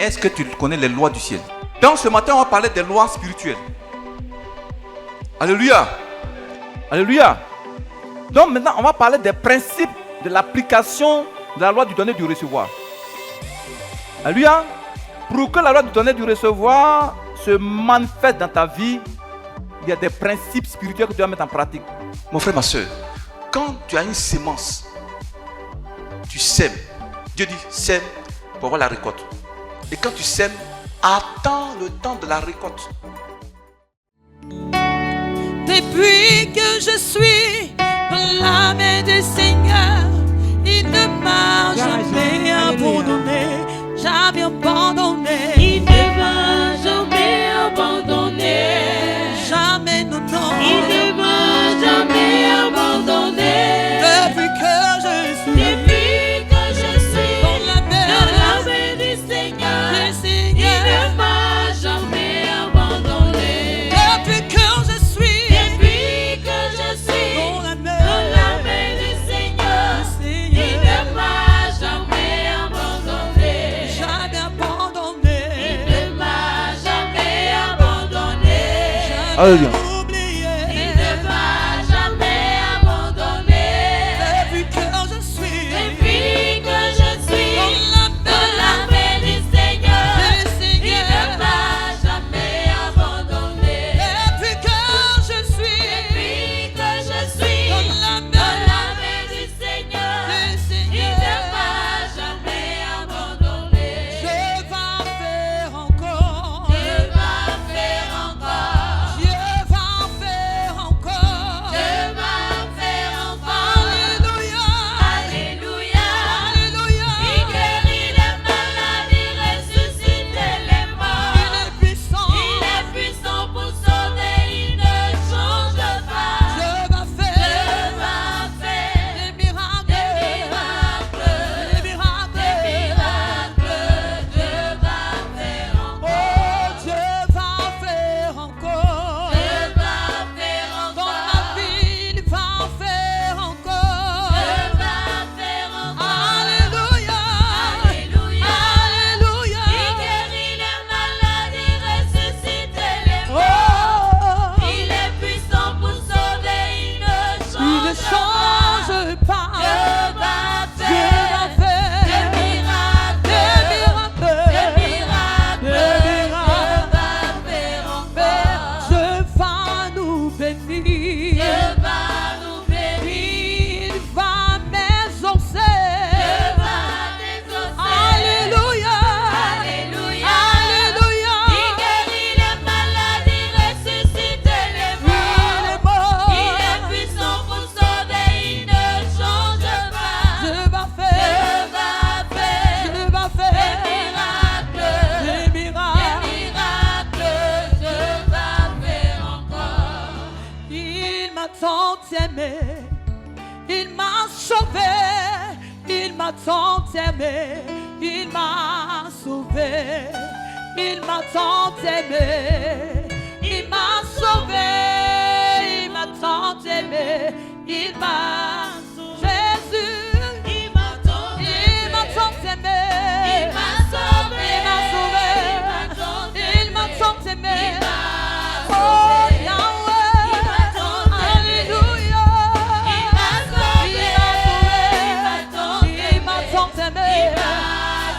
est-ce que tu connais les lois du ciel? Donc ce matin, on va parler des lois spirituelles. Alléluia. Alléluia. Donc maintenant, on va parler des principes de l'application de la loi du donner et du recevoir. Alléluia. Pour que la loi du donner et du recevoir se manifeste dans ta vie, il y a des principes spirituels que tu dois mettre en pratique. Mon frère, ma soeur, quand tu as une sémence, tu sèmes. Dieu dit sème pour avoir la récolte. Et quand tu sèmes, attends le temps de la récolte. Depuis que je suis dans la main du Seigneur, il ne m'a jamais abandonné, jamais abandonné. Il ne m'a jamais abandonné, Jamais, non, non. il ne m'a jamais abandonné. Depuis que je suis Depuis que je suis dans la main main du Seigneur, du il Seigneur, ne m'a jamais abandonné. depuis que je suis Depuis que je suis dans la dans main la main du Seigneur, du il Seigneur, ne m'a jamais abandonné. jamais abandonné, Il ne m'a jamais abandonné. Alléluia. oublié. Il ne m'a jamais abandonné. Depuis que je suis Depuis que je suis dans dans la la main du Seigneur, du il ne Seigneur, m'a jamais abandonné. depuis que je suis Depuis que je suis dans la dans main la main du Seigneur, du il ne Seigneur, m'a jamais abandonné. je vais faire encore, Dieu va faire encore. Dieu va faire encore, Dieu va faire encore. alléluia, Alléluia. alléluia, Il guérit les malades, il ressuscite les morts. il est puissant, Il est puissant pour sauver, il ne change pas. je vais Dieu faire va faire des miracles, des miracles, des miracles, des miracles. Dieu va faire encore. oh Dieu va faire encore, Dieu va faire dans ma encore. vie il va faire encore, Dieu va faire encore. alléluia, Alléluia. alléluia, Il guérit les malades, il ressuscite les morts. oh, Il est puissant pour sauver, il ne il ne change change pas. pas, Dieu Dieu va va faire des faire miracles, des des miracles, miracles. des Dieu miracles. va faire encore. Dieu va nous bénir, Dieu va nous bénir. il va m'exaucer, Dieu va t'exaucer. alléluia, Alléluia. alléluia, Il guérit les malades, il ressuscite les il morts. est mort, Il est puissant pour sauver, il ne change pas. Dieu va Dieu faire, va faire Dieu va des faire miracles, des des miracles, miracles. Dieu va faire encore. il m'a tant aimé, il m'a sauvé, il m'a tant aimé, il m'a sauvé, il m'a tant aimé, il m'a sauvé, il m'a tant aimé, il m'a Jésus, Il m'a tant il m'a tant aimé, Il m'a sauvé, il m'a sauvé, il m'a tant aimé, oh Yahweh, Il m'a tant aimé. alléluia, Il m'a sauvé, il m'a tant aimé,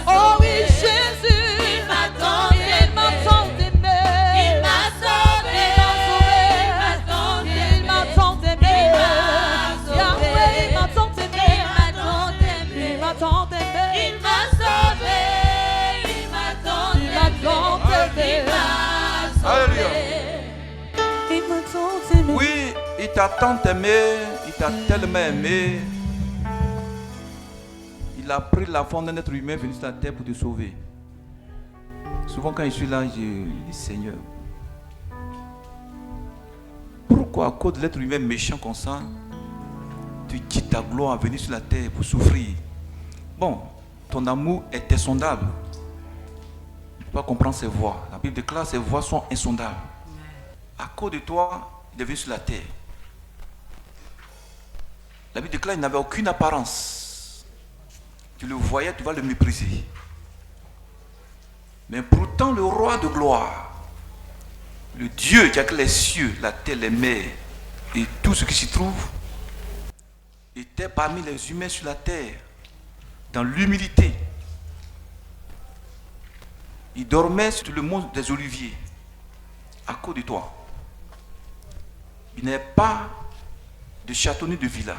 oh oui Jésus, Il m'a tant il m'a tant aimé, Il m'a sauvé, il m'a tant aimé, Yahweh, il m'a tant aimé, il m'a tant aimé, Il m'a sauvé, il m'a tant il m'a tant aimé, Il m'a Alléluia. sauvé. il m'a tant aimé. Oui, il t'a tant aimé, il t'a tellement aimé. Il a pris la forme d'un être humain venu sur la terre pour te sauver. Souvent quand je suis là, je dis Seigneur, pourquoi à cause de l'être humain méchant comme ça, tu quittes ta gloire à venir sur la terre pour souffrir? Bon, ton amour est insondable. Tu ne peux pas comprendre ses voies. La Bible déclare que ses voies sont insondables. À cause de toi, il est venu sur la terre. La Bible déclare qu'il n'avait aucune apparence. Tu le voyais, tu vas le mépriser. Mais pourtant le roi de gloire, le Dieu qui a créé les cieux, la terre, les mers et tout ce qui s'y trouve, était parmi les humains sur la terre, dans l'humilité. Il dormait sur le mont des Oliviers, à cause de toi. Il n'est pas de château ni de villa.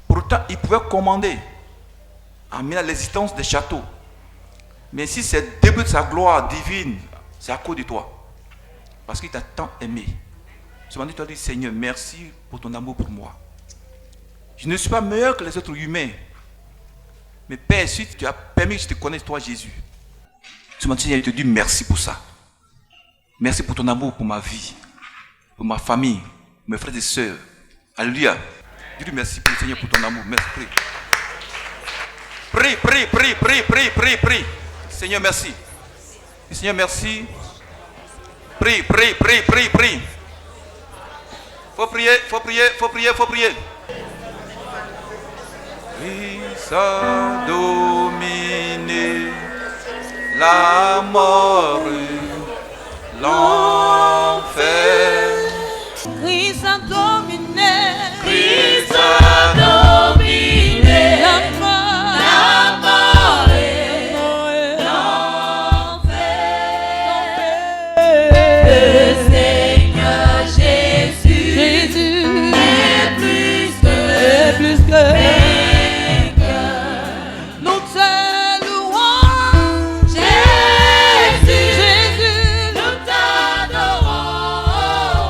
Pourtant, il pouvait commander, amener à l'existence des châteaux. Mais si c'est le début de sa gloire divine, c'est à cause de toi. Parce qu'il t'a tant aimé. Ce matin, tu as dit, Seigneur, merci pour ton amour pour moi. Je ne suis pas meilleur que les autres humains. Mais Père, si tu as permis que je te connaisse, toi, Jésus. Ce matin, je te dis merci pour ça. Merci pour ton amour, pour ma vie, pour ma famille, mes frères et sœurs. Alléluia. Dis-lui merci pour le Seigneur pour ton amour. Merci. Prie. Seigneur, merci. Seigneur, merci. Prie. Faut prier. Christ a dominé la mort, l'enfer. Christ a dominé. Christ a dominé La mort et l'enfer. le Seigneur Jésus est plus que Nous te louons, Jésus. Jésus, Nous t'adorons,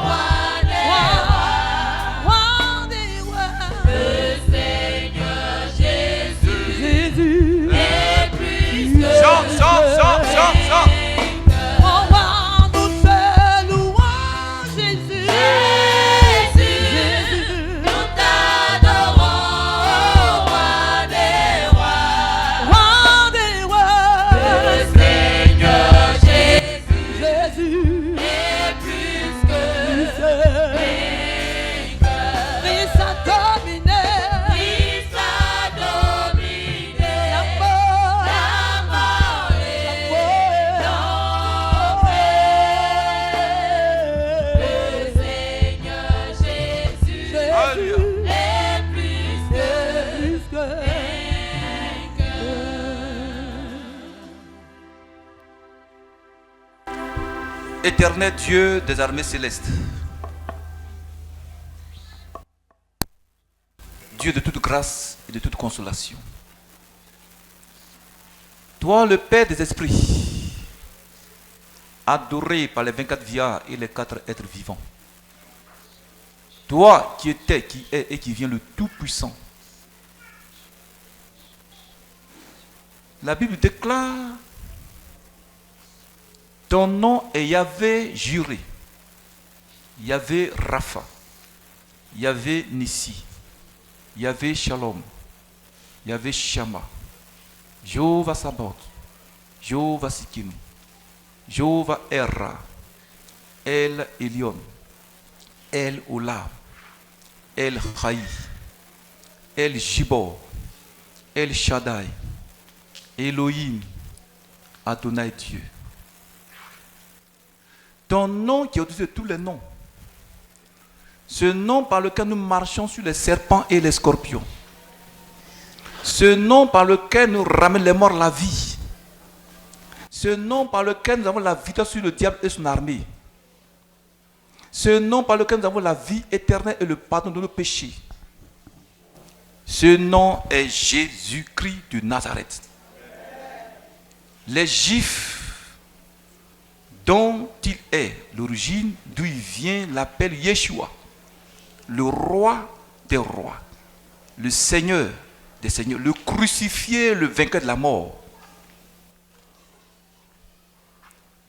roi des rois. roi des rois. Le Seigneur Jésus Jésus, est plus que Chante. oh roi, nous te louons, Jésus. Jésus. Nous t'adorons, roi des rois. Roi des rois. Le Seigneur Jésus Jésus, est plus que Christ a dominé. Christ a dominé La mort, la mort et l'enfer. Le Seigneur Jésus Alléluia. est plus que Éternel Dieu des armées célestes, Dieu de toute grâce et de toute consolation, toi le Père des esprits, adoré par les 24 viards et les 4 êtres vivants, toi qui étais, qui est et qui vient le Tout-Puissant, la Bible déclare: ton nom est Yahvé juré, Yahvé Rapha, Yahvé Nissi, Yahvé Shalom, Yahvé Shama, Jéhovah Sabaoth, Jéhovah Sikinu, Jéhovah Erra, El Elyon, El Olam, El Chaï, El Gibor, El Shaddai, Elohim, Adonai Dieu. Ton nom qui est au-dessus de tous les noms. Ce nom par lequel nous marchons sur les serpents et les scorpions. Ce nom par lequel nous ramène les morts la vie. Ce nom par lequel nous avons la victoire sur le diable et son armée. Ce nom par lequel nous avons la vie éternelle et le pardon de nos péchés. Ce nom est Jésus-Christ de Nazareth. Les Juifs dont il est l'origine, d'où il vient, l'appelle Yeshua, le roi des rois, le Seigneur des seigneurs, le crucifié, le vainqueur de la mort.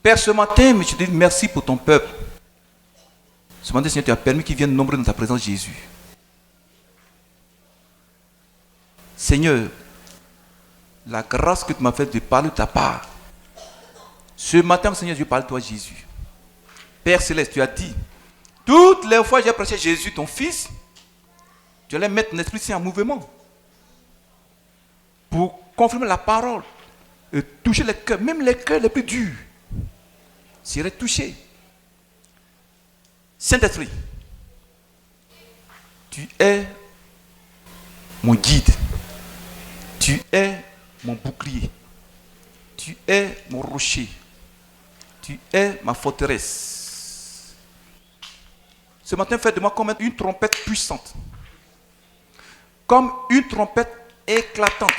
Père, ce matin, je te dis merci pour ton peuple. Ce matin, Seigneur, tu as permis qu'ils viennent nombreux dans ta présence, Jésus. Seigneur, la grâce que tu m'as faite de parler de ta part. Ce matin, Seigneur, je parle de toi, Jésus. Père Céleste, tu as dit, toutes les fois que j'ai prêché Jésus, ton Fils, tu allais mettre ton Esprit Saint en mouvement pour confirmer la parole et toucher les cœurs, même les cœurs les plus durs, seraient touchés. Saint-Esprit, tu es mon guide, tu es mon bouclier, tu es mon rocher, tu es ma forteresse. Ce matin, fais de moi comme une trompette puissante, comme une trompette éclatante.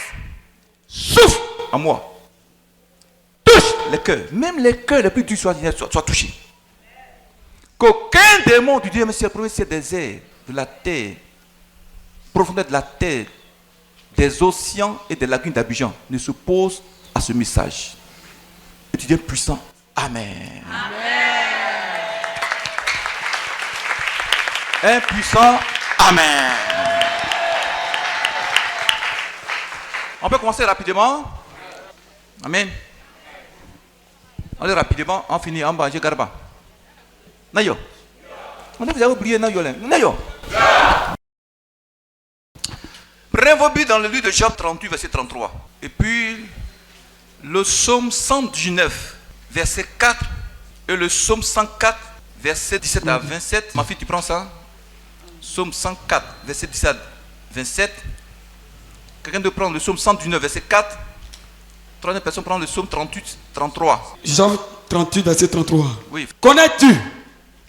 Souffle en moi. Touche les cœurs. Même les cœurs les plus durs soient touchés. Qu'aucun démon du deuxième ciel, premier ciel des airs, de la terre, profondeur de la terre, des océans et des lagunes d'Abidjan ne s'oppose à ce message. Et tu deviens puissant. Amen. Un puissant. Amen. On peut commencer rapidement. Amen. Allez rapidement, on finit en bas, j'ai garba. Nayo. On vous avez oublié Nayo. Nayo. Prenez vos buts dans le livre de Job 38, verset 33. Et puis, le psaume 119, verset 4. Et le psaume 104, verset 17 à 27. Ma fille, tu prends ça? Psaume 104, verset 17 à 27. Quelqu'un doit prendre le psaume 119, verset 4. Troisième personne prend le psaume 38, 33. Job 38, verset 33. Oui. Connais-tu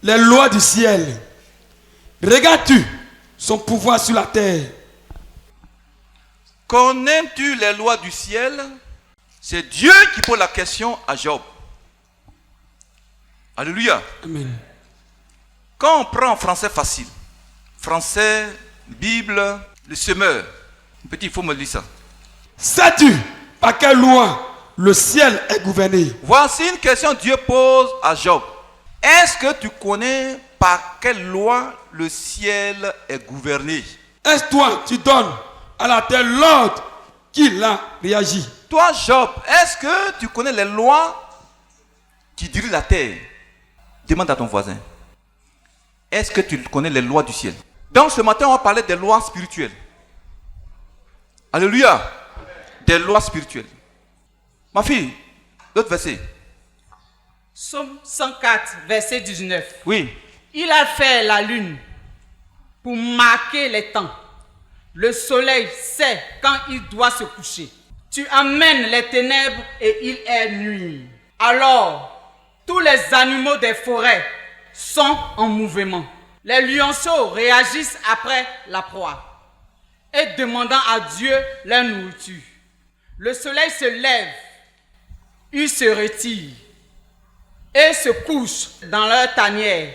les lois du ciel? Regardes-tu son pouvoir sur la terre? Connais-tu les lois du ciel? C'est Dieu qui pose la question à Job. Alléluia. Amen. Quand on prend en français facile, français, Bible, le semeur, petit, il faut me lire ça. Sais-tu par quelle loi le ciel est gouverné? Voici une question que Dieu pose à Job. Est-ce que tu connais par quelle loi le ciel est gouverné? Est-ce toi tu donnes à la terre l'ordre qu'il a réagi? Toi, Job, est-ce que tu connais les lois qui dirigent la terre? Demande à ton voisin. Est-ce que tu connais les lois du ciel? Donc ce matin, on va parler des lois spirituelles. Alléluia. Des lois spirituelles. Ma fille, l'autre verset. Psaume 104, verset 19. Oui. Il a fait la lune pour marquer les temps. Le soleil sait quand il doit se coucher. Tu amènes les ténèbres et il est nuit. Alors, tous les animaux des forêts sont en mouvement. Les lionceaux réagissent après la proie et demandant à Dieu leur nourriture. Le soleil se lève, il se retire et se couche dans leur tanière.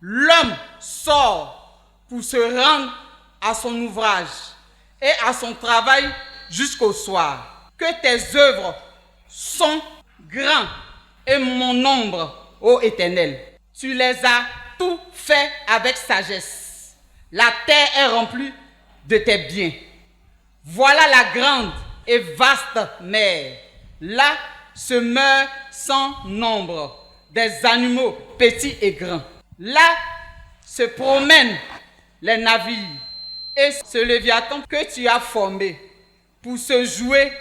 L'homme sort pour se rendre à son ouvrage et à son travail jusqu'au soir. Que tes œuvres sont grands et mon nombre, ô Éternel. Tu les as tout fait avec sagesse. La terre est remplie de tes biens. Voilà la grande et vaste mer. Là se meurent sans nombre des animaux petits et grands. Là se promènent les navires et ce léviathan que tu as formé pour se jouer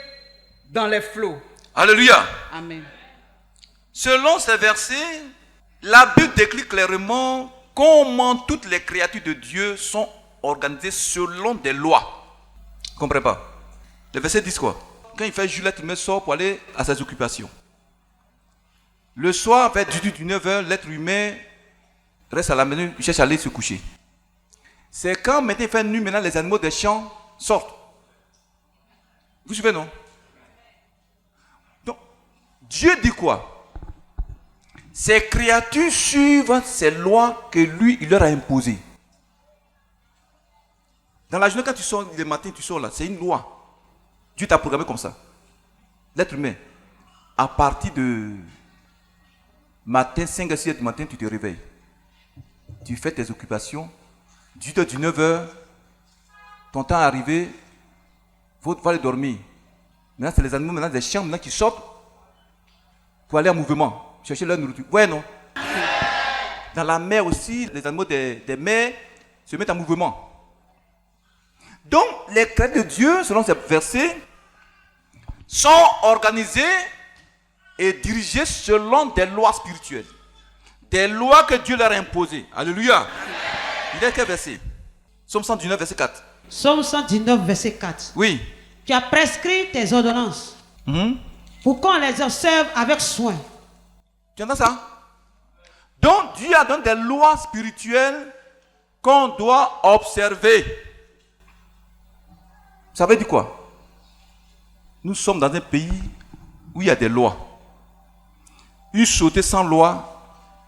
dans les flots. Alléluia. Amen. Selon ces versets, la Bible décrit clairement comment toutes les créatures de Dieu sont organisées selon des lois. Vous ne comprenez pas? Les versets disent quoi? Quand il fait jour, l'être humain sort pour aller à ses occupations. Le soir, vers 18-19h, l'être humain reste à la maison, il cherche à aller se coucher. C'est quand maintenant il fait nuit, maintenant les animaux des champs sortent. Vous suivez, non? Donc, Dieu dit quoi? Ces créatures suivent ces lois que lui, il leur a imposées. Dans la journée, quand tu sors le matin, tu sors là, c'est une loi. Dieu t'a programmé comme ça. L'être humain, à partir de matin, 5 à 6 heures du matin, tu te réveilles. Tu fais tes occupations. 18h, 19h, ton temps est arrivé, il faut aller dormir. Maintenant, c'est les animaux, maintenant, des chiens, maintenant, qui sortent pour aller en mouvement, chercher leur nourriture. Ouais, non? Dans la mer aussi, les animaux des mers se mettent en mouvement. Donc, les créatures de Dieu, selon ces versets, sont organisés et dirigés selon des lois spirituelles. Des lois que Dieu leur a imposées. Alléluia. Il est quel verset? Psaume 119, verset 4. Psaume 119, verset 4. Oui. Tu as prescrit tes ordonnances pour qu'on les observe avec soin. Tu entends ça? Donc Dieu a donné des lois spirituelles qu'on doit observer. Ça veut dire quoi? Nous sommes dans un pays où il y a des lois. Une société sans loi,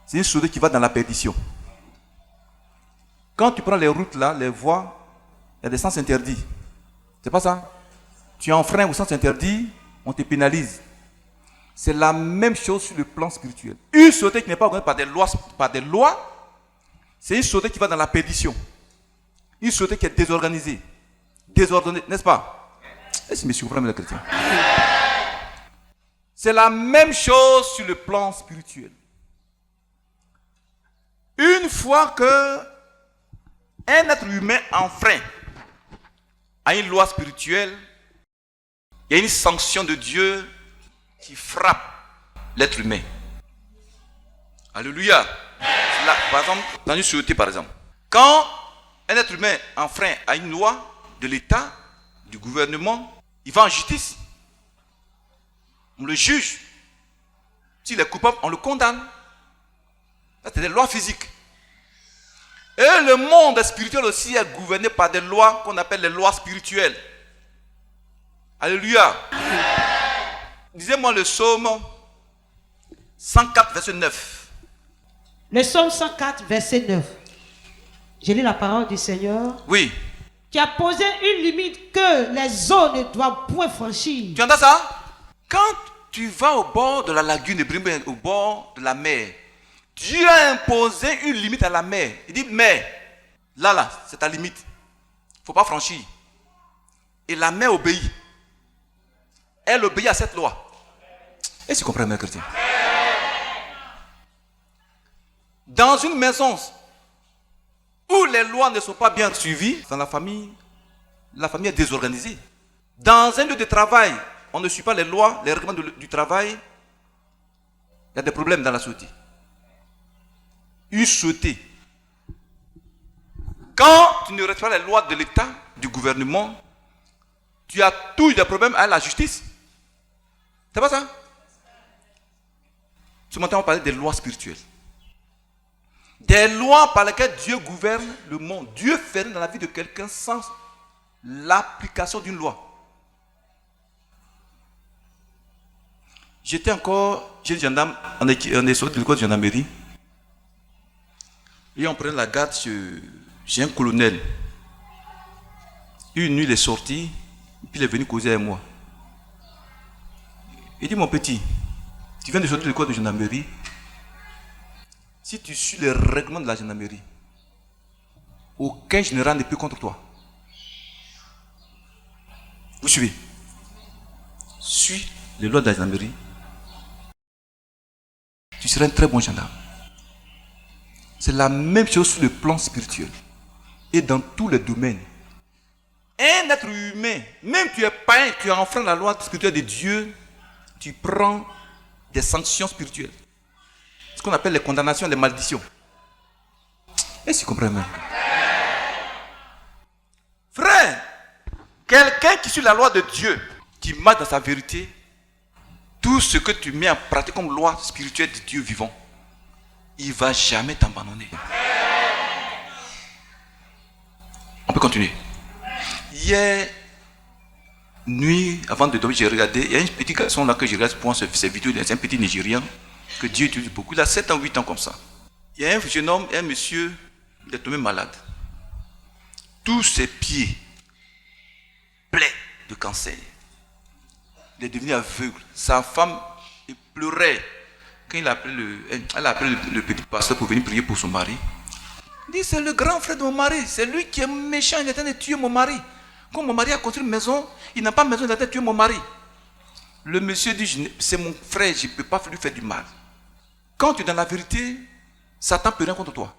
c'est une société qui va dans la perdition. Quand tu prends les routes là, les voies, il y a des sens interdits. C'est pas ça? Tu enfreins au sens interdit, on te pénalise. C'est la même chose sur le plan spirituel. Une société qui n'est pas organisée par des lois, c'est une société qui va dans la perdition. Une société qui est désorganisée. Désordonnée, n'est-ce pas? Est-ce que monsieur comprend le chrétien? C'est la même chose sur le plan spirituel. Une fois que un être humain enfreint à une loi spirituelle, il y a une sanction de Dieu qui frappe l'être humain. Alléluia. Là, par exemple, dans une société, par exemple, quand un être humain enfreint à une loi de l'État, du gouvernement, il va en justice. On le juge. S'il est coupable, on le condamne. Ça, c'est des lois physiques. Et le monde spirituel aussi est gouverné par des lois qu'on appelle les lois spirituelles. Alléluia. Lisez-moi le psaume 104, verset 9. Le psaume 104, verset 9. Je lis la parole du Seigneur. Oui. Tu as posé une limite que les eaux ne doivent point franchir. Tu entends ça? Quand tu vas au bord de la lagune de Brimbe, au bord de la mer, Dieu a imposé une limite à la mer. Il dit, mer, là, c'est ta limite. Il ne faut pas franchir. Et la mer obéit. Elle obéit à cette loi. Est-ce que tu comprends, mes chrétiens? Dans une maison où les lois ne sont pas bien suivies, dans la famille est désorganisée. Dans un lieu de travail, on ne suit pas les lois, les règlements du travail, il y a des problèmes dans la société. Une société. Quand tu ne respectes pas les lois de l'État, du gouvernement, tu as toujours des problèmes avec la justice. C'est pas ça? Ce matin, on va parler des lois spirituelles. Des lois par lesquelles Dieu gouverne le monde. Dieu fait dans la vie de quelqu'un sans l'application d'une loi. J'étais encore jeune gendarme, on est sorti de l'école de gendarmerie. Et on prenait la garde chez un colonel. Une nuit, il est sorti, puis il est venu causer avec moi. Il dit, mon petit, tu viens de sortir de l'école de gendarmerie. Si tu suis les règlements de la gendarmerie, aucun général n'est plus contre toi. Vous suivez? Suis les lois de la gendarmerie. Tu seras un très bon gendarme. C'est la même chose sur le plan spirituel. Et dans tous les domaines. Un être humain, même tu es païen, tu enfreins la loi spirituelle de Dieu, tu prends des sanctions spirituelles. Ce qu'on appelle les condamnations, les malédictions. Est-ce que tu comprends même? Frère, quelqu'un qui suit la loi de Dieu, qui marche dans sa vérité, tout ce que tu mets en pratique comme loi spirituelle de Dieu vivant, il ne va jamais t'abandonner. On peut continuer. Hier nuit, avant de dormir, j'ai regardé, il y a un petit garçon là que je regarde pour ces vidéos, c'est un petit Nigérien que Dieu utilise beaucoup. Il a 7 ans, 8 ans comme ça. Il y a un jeune homme, un monsieur, il est tombé malade. Tous ses pieds pleins de cancer. Il est devenu aveugle. Sa femme, il pleurait. Quand elle a appelé le petit pasteur pour venir prier pour son mari, il dit, c'est le grand frère de mon mari, c'est lui qui est méchant, il est en train de tuer mon mari. Quand mon mari a construit une maison, il n'a pas besoin de tuer mon mari. Le monsieur dit, c'est mon frère, je ne peux pas lui faire du mal. Quand tu es dans la vérité, Satan ne peut rien contre toi.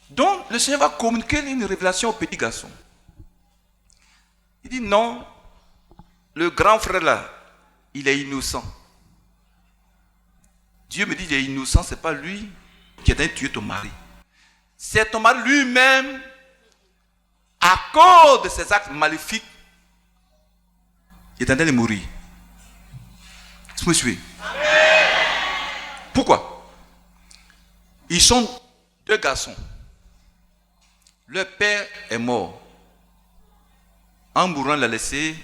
Donc, le Seigneur va communiquer une révélation au petit garçon. Il dit, non, le grand frère là, il est innocent. Dieu me dit qu'il est innocent, ce n'est pas lui qui est en train de tuer ton mari. C'est ton mari lui-même, à cause de ses actes maléfiques, il est en train de mourir. Vous me suivez? Pourquoi? Ils sont deux garçons. Le père est mort. En mourant, il a laissé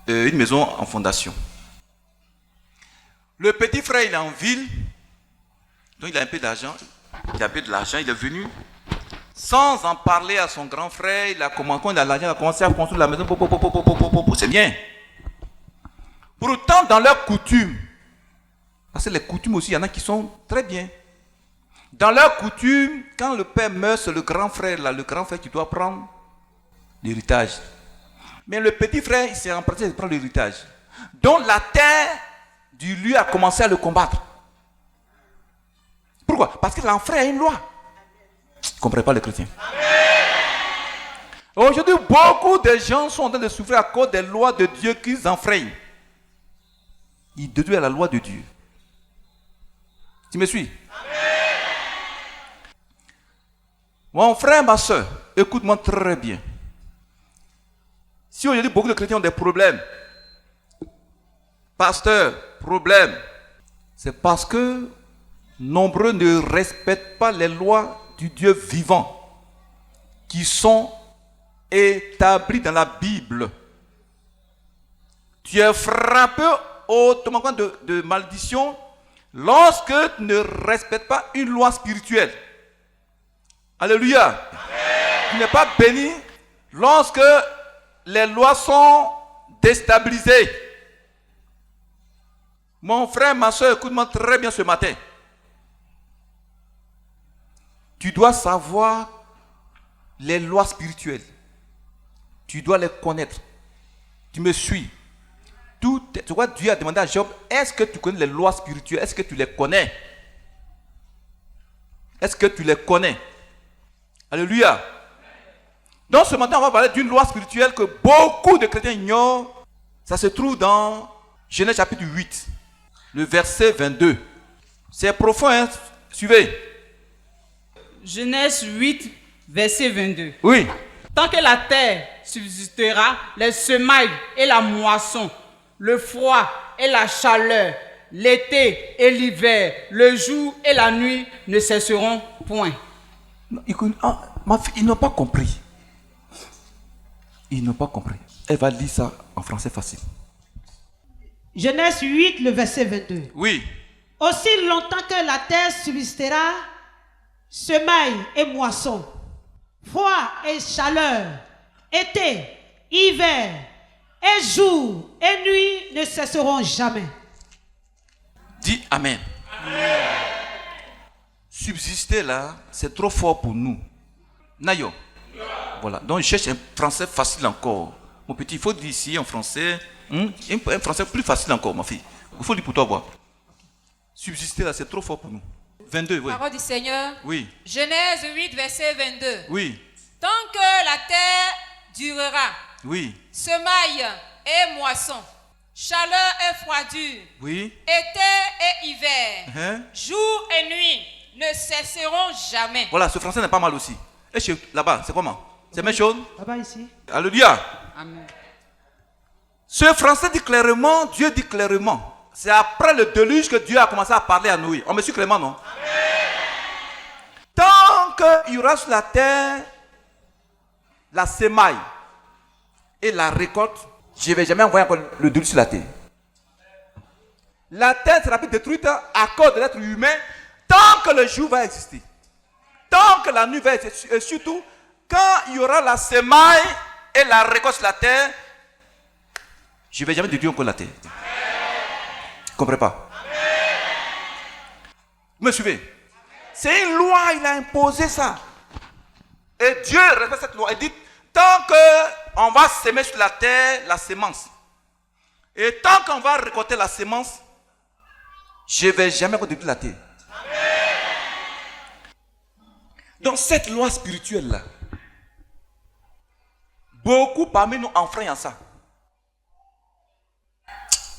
une maison en fondation. Le petit frère, il est en ville, donc il a un peu d'argent. Il a un peu de l'argent, il est venu. Sans en parler à son grand frère, il a commencé à construire la maison. C'est bien. Pourtant, dans leurs coutumes, parce que les coutumes aussi, il y en a qui sont très bien. Dans leurs coutumes, quand le père meurt, c'est le grand frère là, le grand frère qui doit prendre l'héritage. Mais le petit frère, il s'est empressé de prendre l'héritage. Donc la terre du lieu a commencé à le combattre. Pourquoi? Parce que l'enfant a une loi. Vous ne comprenez pas les chrétiens. Aujourd'hui, beaucoup de gens sont en train de souffrir à cause des lois de Dieu qu'ils enfreignent. Ils déduisent la loi de Dieu. Tu me suis? Mon frère, ma soeur, écoute-moi très bien. Si aujourd'hui beaucoup de chrétiens ont des problèmes, pasteur, problème, c'est parce que nombreux ne respectent pas les lois du Dieu vivant qui sont établies dans la Bible. Tu es frappé automatiquement de malédiction lorsque tu ne respectes pas une loi spirituelle. Alléluia. Amen. Tu n'es pas béni lorsque les lois sont déstabilisées. Mon frère, ma soeur, écoute-moi très bien ce matin. Tu dois savoir les lois spirituelles. Tu dois les connaître. Tu me suis. Tu vois, Dieu a demandé à Job, est-ce que tu connais les lois spirituelles? Est-ce que tu les connais? Est-ce que tu les connais? Alléluia. Donc ce matin, on va parler d'une loi spirituelle que beaucoup de chrétiens ignorent. Ça se trouve dans Genèse chapitre 8, le verset 22. C'est profond, hein? Suivez. Genèse 8, verset 22. Oui. Tant que la terre subsistera, les semailles et la moisson, le froid et la chaleur, l'été et l'hiver, le jour et la nuit ne cesseront point. Ma fille, ils n'ont pas compris. Ils n'ont pas compris. Elle va lire ça en français facile. Genèse 8, le verset 22. Oui. Aussi longtemps que la terre subsistera, semailles et moissons, froid et chaleur, été, hiver, et jour et nuit ne cesseront jamais. Dis Amen. Amen. Subsister là, c'est trop fort pour nous. Nayo. Voilà. Donc je cherche un français facile encore. Mon petit, il faut dire ici en français. Un français plus facile encore, ma fille. Il faut dire pour toi voir. Subsister là, c'est trop fort pour nous. 22, oui. Parole du Seigneur. Oui. Genèse 8, verset 22. Oui. Tant que la terre durera. Oui. Semailles et moissons. Chaleur et froidure. Oui. Été et hiver. Jour et nuit ne cesseront jamais. Voilà, ce français n'est pas mal aussi. Et là-bas, c'est comment? C'est la même chose? Là-bas ici. Alléluia. Amen. Ce français dit clairement, Dieu dit clairement. C'est après le déluge que Dieu a commencé à parler à Noé. On me suit clairement, non? Amen. Tant qu'il y aura sur la terre la semaille et la récolte, je ne vais jamais envoyer encore le déluge sur la terre. La terre sera plus détruite à cause de l'être humain tant que le jour va exister. Tant que la nuit va exister. Et surtout, quand il y aura la semaille et la récolte sur la terre, je ne vais jamais détruire encore la terre. Vous ne comprenez pas? Vous me suivez? C'est une loi, il a imposé ça. Et Dieu respecte cette loi. Il dit, tant qu'on va semer sur la terre la sémence, et tant qu'on va récolter la sémence, je ne vais jamais détruire la terre. Donc cette loi spirituelle là, beaucoup parmi nous enfreignent à ça.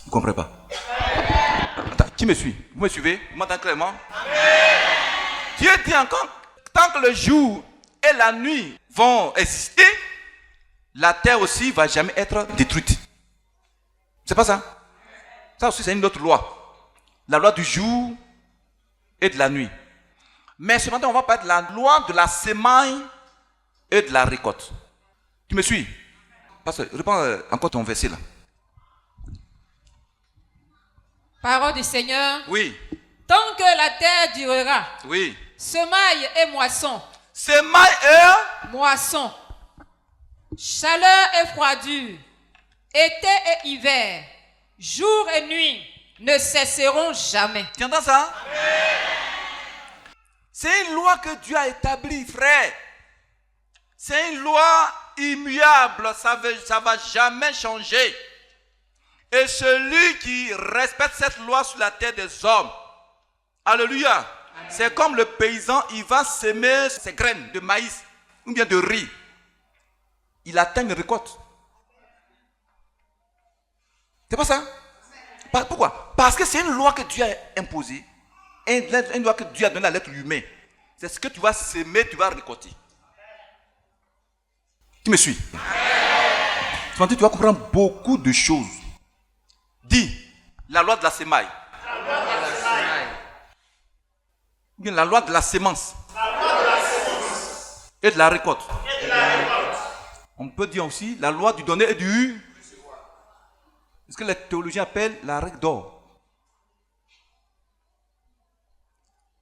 ne comprenez pas. Attends, qui me suit? Vous me suivez? Vous m'entendez clairement? Dieu dit encore, tant que le jour et la nuit vont exister, la terre aussi ne va jamais être détruite. C'est pas ça? Ça aussi, c'est une autre loi. La loi du jour et de la nuit. Mais ce matin, on va parler de la loi de la semaille et de la récolte. Tu me suis? Parce que, reprends encore ton verset là. Parole du Seigneur. Oui. Tant que la terre durera. Oui. Semaille et moisson. Semaille et moisson. Chaleur et froidure. Été et hiver. Jour et nuit ne cesseront jamais. Tu entends ça? C'est une loi que Dieu a établie, frère. C'est une loi immuable, ça ne va jamais changer. Et celui qui respecte cette loi sur la terre des hommes, alléluia, c'est comme le paysan, il va semer ses graines de maïs ou bien de riz. Il atteint une récolte. C'est pas ça? Pourquoi? Parce que c'est une loi que Dieu a imposée. Une loi que Dieu a donnée à l'être humain. C'est ce que tu vas semer, tu vas récolter. Tu me suis? Tu vas comprendre beaucoup de choses. Dis, la loi de la semaille. Bien, la loi de la sémence. Et de la récolte. On peut dire aussi la loi du donner et du... C'est ce que les théologiens appellent la règle d'or.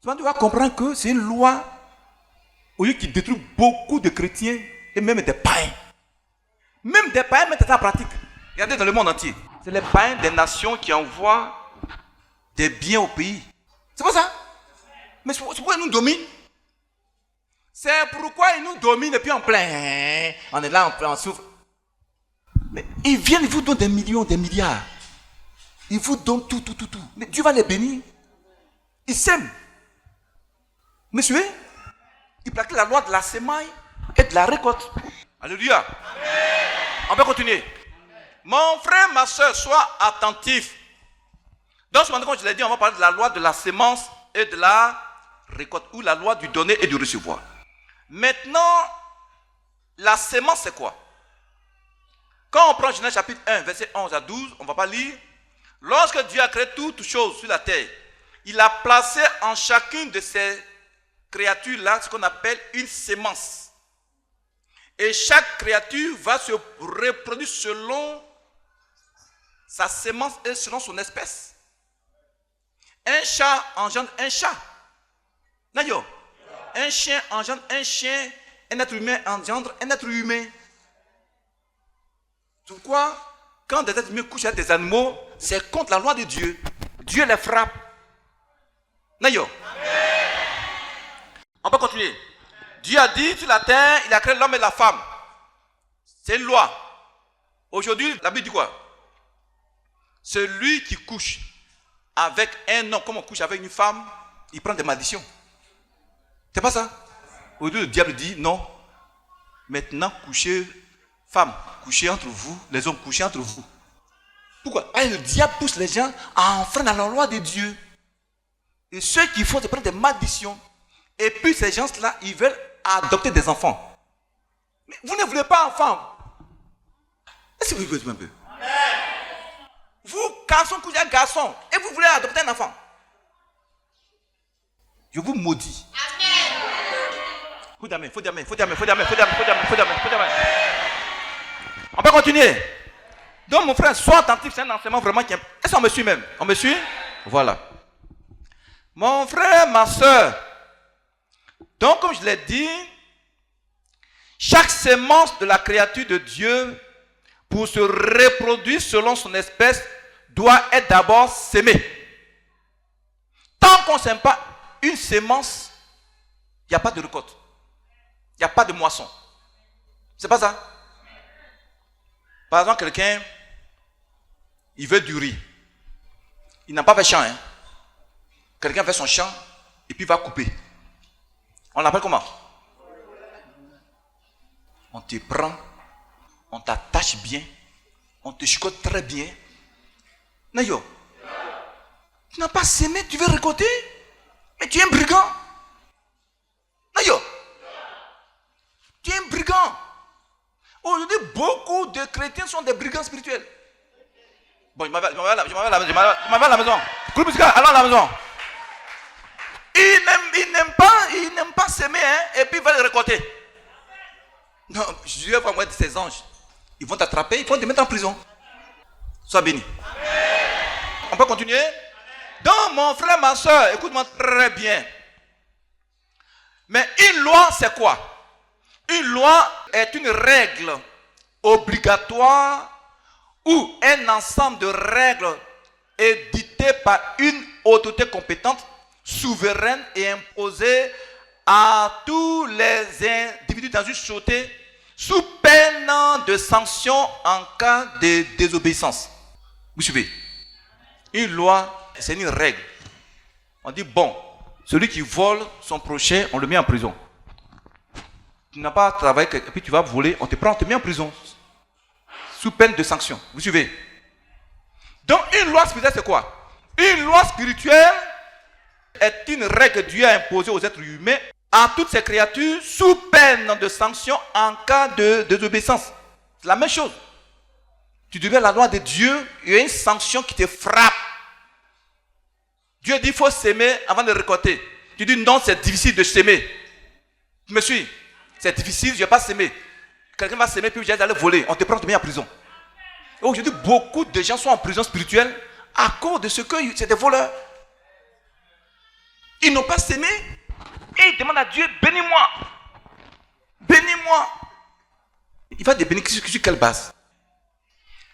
Tu vas comprendre que c'est une loi au lieu qui détruit beaucoup de chrétiens et même des païens. Même des païens mettent ça en pratique. Regardez dans le monde entier. C'est les païens des nations qui envoient des biens au pays. C'est pas ça? Mais c'est pourquoi ils nous dominent. C'est pourquoi ils nous dominent et puis on plaint. On est là, on souffre. Mais ils viennent, ils vous donnent des millions, des milliards. Ils vous donnent tout. Mais Dieu va les bénir. Ils s'aiment. Vous me suivez? Ils pratiquent la loi de la semaille et de la récolte. Alléluia. Amen. On peut continuer. Mon frère, ma soeur, sois attentif. Donc, ce matin, comme je l'ai dit, on va parler de la loi de la sémence et de la récolte, ou la loi du donner et du recevoir. Maintenant, la sémence, c'est quoi? Quand on prend Genèse chapitre 1, verset 11 à 12, on ne va pas lire. Lorsque Dieu a créé toutes choses sur la terre, il a placé en chacune de ces créatures-là ce qu'on appelle une sémence. Et chaque créature va se reproduire selon sa sémence et selon son espèce. Un chat engendre un chat. D'ailleurs, un chien engendre un chien, un être humain engendre un être humain. Pourquoi, quand des êtres humains couchent avec des animaux, c'est contre la loi de Dieu. Dieu les frappe. D'ailleurs, on peut continuer. Dieu a dit sur la terre, il a créé l'homme et la femme. C'est une loi. Aujourd'hui, la Bible dit quoi? Celui qui couche avec un homme comme on couche avec une femme, il prend des malédictions. C'est pas ça? Aujourd'hui, le diable dit non. Maintenant, couchez, femmes, couchez entre vous, les hommes, couchez entre vous. Pourquoi? Parce que le diable pousse les gens à enfreindre la loi de Dieu. Et ceux qui font, c'est prendre des malédictions. Et puis ces gens-là, ils veulent adopter des enfants. Mais vous ne voulez pas enfants. Est-ce que vous voulez un peu? Vous, garçon, couchez un garçon, et vous voulez adopter un enfant. Je vous maudis. Amen. Faut dire amen. On peut continuer. Donc mon frère, sois attentif, c'est un enseignement vraiment qui est... Est-ce qu'on me suit même? On me suit? Voilà. Mon frère, ma soeur. Donc comme je l'ai dit, chaque sémence de la créature de Dieu, pour se reproduire selon son espèce, doit être d'abord sémée. Tant qu'on ne sème pas une sémence, il n'y a pas de récolte. Il n'y a pas de moisson. C'est pas ça? Par exemple, quelqu'un, il veut du riz. Il n'a pas fait champ. Quelqu'un fait son champ et puis va couper. On l'appelle comment? On te prend, on t'attache bien, on te chicote très bien. Nayo. Tu n'as pas sémé, tu veux récolter? Mais tu es un brigand. Nayo. Tu es un brigand. Aujourd'hui, beaucoup de chrétiens sont des brigands spirituels. Bon, je m'en vais à la maison. Groupe musical, allons à la maison. Ils n'aiment pas s'aimer, hein, et puis ils veulent récolter. Non, je vais voir moi de ces anges. Ils vont t'attraper, ils vont te mettre en prison. Sois béni. Amen. On peut continuer? Donc, mon frère, ma soeur, écoute-moi très bien. Mais une loi, c'est quoi? Une loi est une règle obligatoire ou un ensemble de règles éditées par une autorité compétente, souveraine et imposée à tous les individus dans une société sous peine de sanctions en cas de désobéissance. Vous suivez? Une loi, c'est une règle. On dit, bon, celui qui vole son prochain, on le met en prison. Tu n'as pas travaillé et puis tu vas voler, on te prend, on te met en prison. Sous peine de sanction. Vous suivez? Donc une loi spirituelle, c'est quoi? Une loi spirituelle est une règle que Dieu a imposée aux êtres humains, à toutes ces créatures, sous peine de sanction en cas de désobéissance. C'est la même chose. Tu deviens la loi de Dieu, il y a une sanction qui te frappe. Dieu dit qu'il faut s'aimer avant de récolter. Tu dis non, c'est difficile de s'aimer. Tu me suis? C'est difficile, je ne vais pas s'aimer. Quelqu'un va s'aimer puis je vais aller voler. On te prend, on te met en prison. Aujourd'hui, beaucoup de gens sont en prison spirituelle à cause de ce que c'est des voleurs. Ils n'ont pas s'aimé et ils demandent à Dieu, bénis-moi. Bénis-moi. Il va te bénir sur quelle base?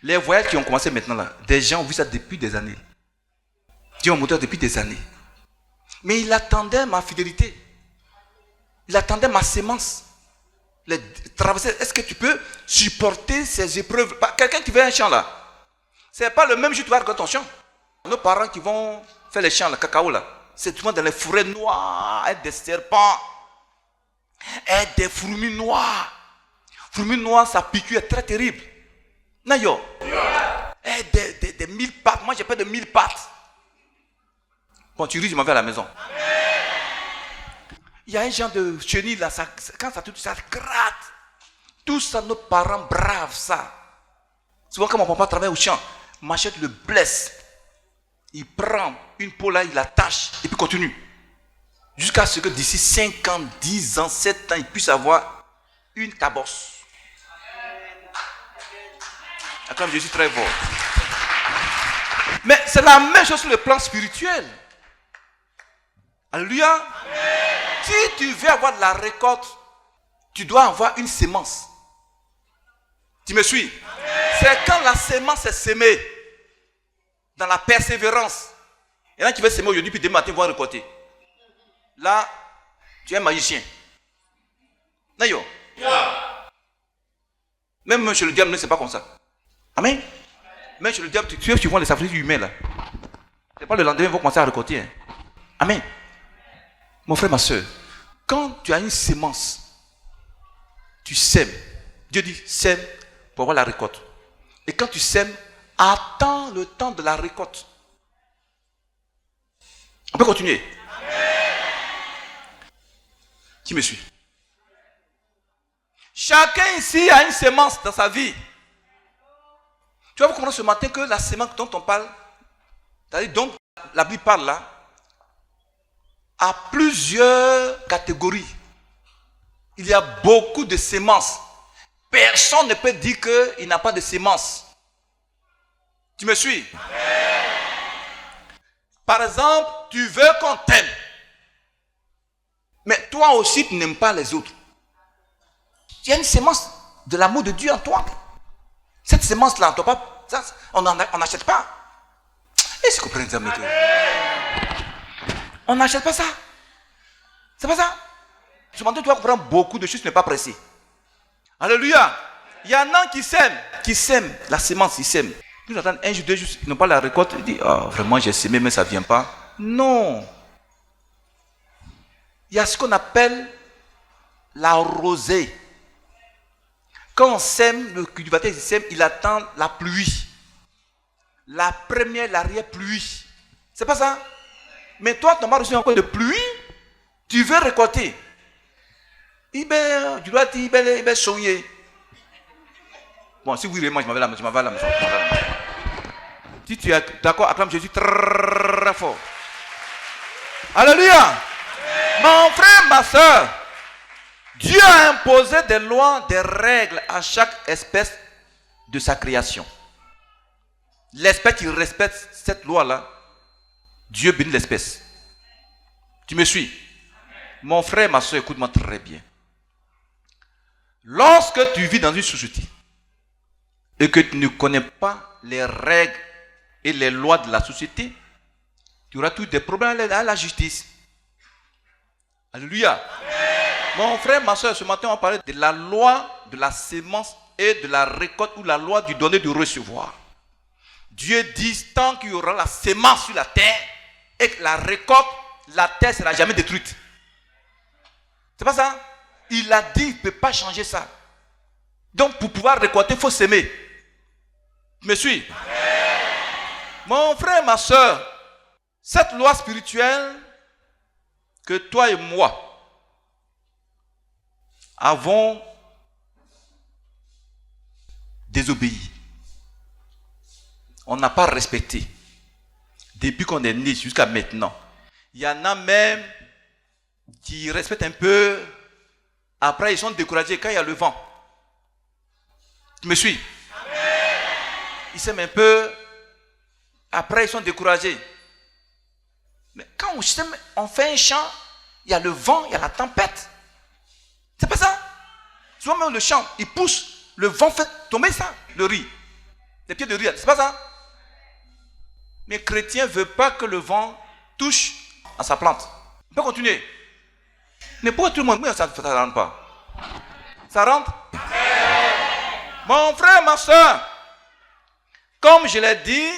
Les voyages qui ont commencé maintenant là, des gens ont vu ça depuis des années. Dieu est mon moteur depuis des années. Mais il attendait ma fidélité. Il attendait ma sémence. Est-ce que tu peux supporter ces épreuves? Quelqu'un qui veut un champ là, c'est pas le même jour que tu vas regarder ton champ. Nos parents qui vont faire les champs, le cacao là, c'est souvent dans les forêts noires, et des serpents, et des fourmis noires. Fourmis noires, sa piqûre est très terrible. Nayo. Et des 1000 pattes. Moi j'ai peur de 1000 pattes. Quand tu ris, je m'en vais à la maison. Il y a un genre de chenille là, quand ça gratte. Tout ça, nos parents bravent ça. Souvent, quand mon papa travaille au champ, Machette le blesse. Il prend une peau là, il l'attache et puis continue. Jusqu'à ce que d'ici 5 ans, 10 ans, 7 ans, il puisse avoir une cabosse. Comme je suis très fort. Mais c'est la même chose sur le plan spirituel. Alléluia. Amen. Si tu veux avoir de la récolte, tu dois avoir une sémence. Tu me suis? Amen. C'est quand la sémence est sémée, dans la persévérance. Il y en a qui veulent s'aimer aujourd'hui, puis demain matin, ils vont récolter. Là, tu es un magicien. Nayo. Même chez le diable, ce n'est pas comme ça. Amen. Même chez le diable, tu vois les sacrifices humains là. Ce n'est pas le lendemain, ils vont commencer à récolter. Hein. Amen. Mon frère, ma soeur, quand tu as une sémence, tu sèmes. Dieu dit sème pour avoir la récolte. Et quand tu sèmes, attends le temps de la récolte. On peut continuer. Amen. Qui me suit? Chacun ici a une sémence dans sa vie. Tu vas vous comprendre ce matin que la sémence dont on parle, c'est-à-dire dont la Bible parle là, a plusieurs catégories. Il y a beaucoup de sémences. Personne ne peut dire qu'il n'a pas de sémences. Tu me suis? Amen. Par exemple, tu veux qu'on t'aime. Mais toi aussi, tu n'aimes pas les autres. Il y a une sémence de l'amour de Dieu en toi. Cette sémence-là, on n'achète pas. Est-ce que vous comprenez ça, messieurs? On n'achète pas ça. C'est pas ça. Je me demande, tu vas comprendre beaucoup de choses, tu n'es pas pressé. Alléluia. Il y en a qui sèment la sémence, ils sèment. Ils attendent un jour, 2 jours, ils n'ont pas la récolte. Ils disent, oh, vraiment, j'ai sémé, mais ça ne vient pas. Non. Il y a ce qu'on appelle la rosée. Quand on sème, le cultivateur il sème, il attend la pluie. la première, l'arrière-pluie. C'est pas ça? Mais toi, tu n'as pas reçu encore de pluie, tu veux récolter. Tu dois dire, il va soigner. Bon, si vous voulez, moi je m'en vais à la maison. Si tu es d'accord, acclame Jésus très fort. Alléluia. Mon frère, ma soeur, Dieu a imposé des lois, des règles à chaque espèce de sa création. L'espèce qui respecte cette loi-là, Dieu bénit l'espèce. Tu me suis? Mon frère, ma soeur, écoute-moi très bien. Lorsque tu vis dans une société et que tu ne connais pas les règles et les lois de la société, tu auras tous des problèmes à la justice. Alléluia. Mon frère, ma soeur, ce matin, on va parler de la loi de la sémence et de la récolte ou la loi du donner, du recevoir. Dieu dit, tant qu'il y aura la sémence sur la terre et que la récolte, la terre ne sera jamais détruite. C'est pas ça? Il a dit, il ne peut pas changer ça. Donc, pour pouvoir récolter, il faut s'aimer. Tu me suis? Mon frère, ma soeur, cette loi spirituelle que toi et moi avons désobéi, on n'a pas respecté depuis qu'on est né jusqu'à maintenant. Il y en a même qui respectent un peu, après ils sont découragés quand il y a le vent. Tu me suis? Ils s'aiment un peu, après ils sont découragés. Mais quand on fait un chant, il y a le vent, il y a la tempête. C'est pas ça? Souvent même le chant, il pousse, le vent fait tomber ça, le riz. Les pieds de riz, c'est pas ça? Mais le chrétien ne veut pas que le vent touche à sa plante. On peut continuer. Mais pourquoi tout le monde, ça ne rentre pas? Ça rentre? Mon frère, ma soeur, comme je l'ai dit,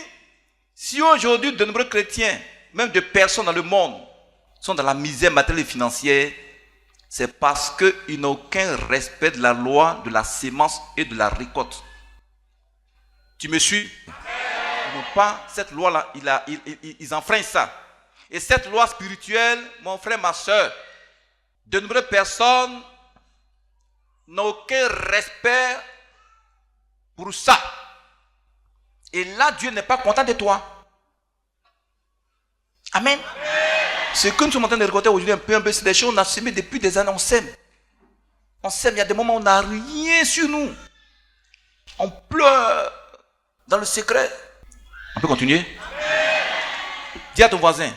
si aujourd'hui de nombreux chrétiens, même de personnes dans le monde, sont dans la misère matérielle et financière, c'est parce qu'ils n'ont aucun respect de la loi de la sémence et de la récolte. Tu me suis? Ils n'ont pas cette loi-là, ils enfreignent ça. Et cette loi spirituelle, mon frère, ma soeur, de nombreuses personnes n'ont aucun respect pour ça. Et là, Dieu n'est pas content de toi. Amen. Ce que nous sommes en train de regarder aujourd'hui, un peu, c'est des choses qu'on a semées depuis des années. On sème. On sème. Il y a des moments où on n'a rien sur nous. On pleure dans le secret. On peut continuer? Dis à ton voisin,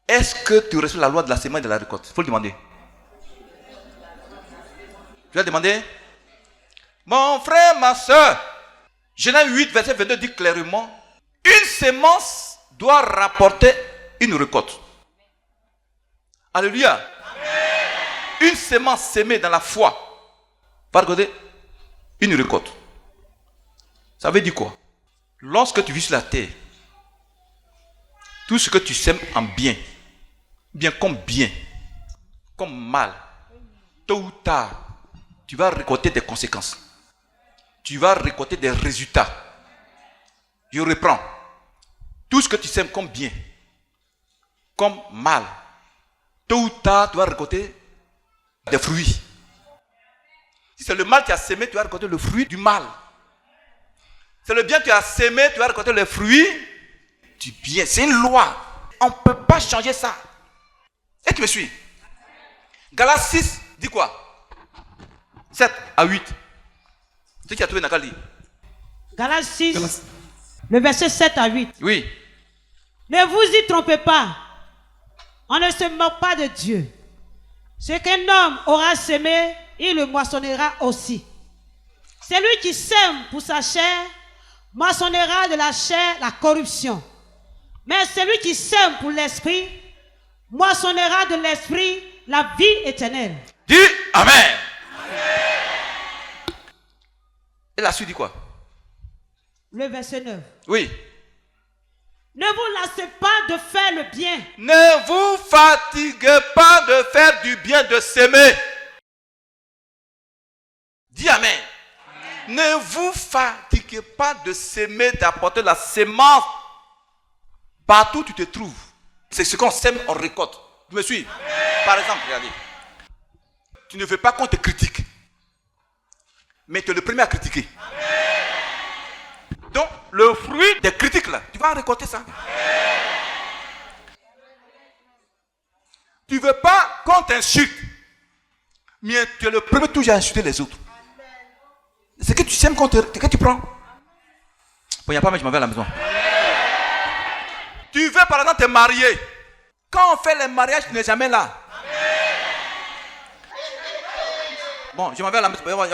est-ce que tu respectes la loi de la sémence et de la récolte? Il faut le demander. Tu vas demander? Mon frère, ma soeur, Genèse 8, verset 22 dit clairement, une sémence doit rapporter une récolte. Alléluia. Amen. Une sémence sémée dans la foi va récolter une récolte. Ça veut dire quoi? Lorsque tu vis sur la terre, tout ce que tu sèmes en bien, bien comme mal, tôt ou tard, tu vas récolter des conséquences. Tu vas récolter des résultats. Je reprends. Tout ce que tu sèmes comme bien, comme mal, tôt ou tard, tu vas récolter des fruits. Si c'est le mal que tu as sémé, tu vas récolter le fruit du mal. Si c'est le bien que tu as sémé, tu vas récolter les fruits du bien. C'est une loi. On ne peut pas changer ça. Et tu me suis? Galates 6 dit quoi? 7 à 8. C'est qui a trouvé Nakali? Galates 6, le verset 7 à 8. Oui. Ne vous y trompez pas. On ne se moque pas de Dieu. Ce qu'un homme aura sémé, il le moissonnera aussi. Celui qui sème pour sa chair, moissonnera de la chair la corruption. Mais celui qui sème pour l'esprit, moissonnera de l'esprit la vie éternelle. Dis Amen. Et la suite dit quoi? Le verset 9. Oui. Ne vous lassez pas de faire le bien. Ne vous fatiguez pas de faire du bien, de s'aimer. Dis Amen. Ne vous fatiguez risques pas de s'aimer, d'apporter la sémence partout où tu te trouves. C'est ce qu'on sème, on récolte. Tu me suis? Par exemple, regardez. Tu ne veux pas qu'on te critique. Mais tu es le premier à critiquer. Donc, le fruit des critiques là, tu vas récolter ça. Tu ne veux pas qu'on t'insulte. Mais tu es le premier toujours à insulter les autres. C'est que tu sèmes que tu prends. Bon, il n'y a pas, mais je m'en vais à la maison. Tu veux par exemple te marier. Quand on fait les mariages, tu n'es jamais là. Bon, je m'en vais à la maison. Je m'en vais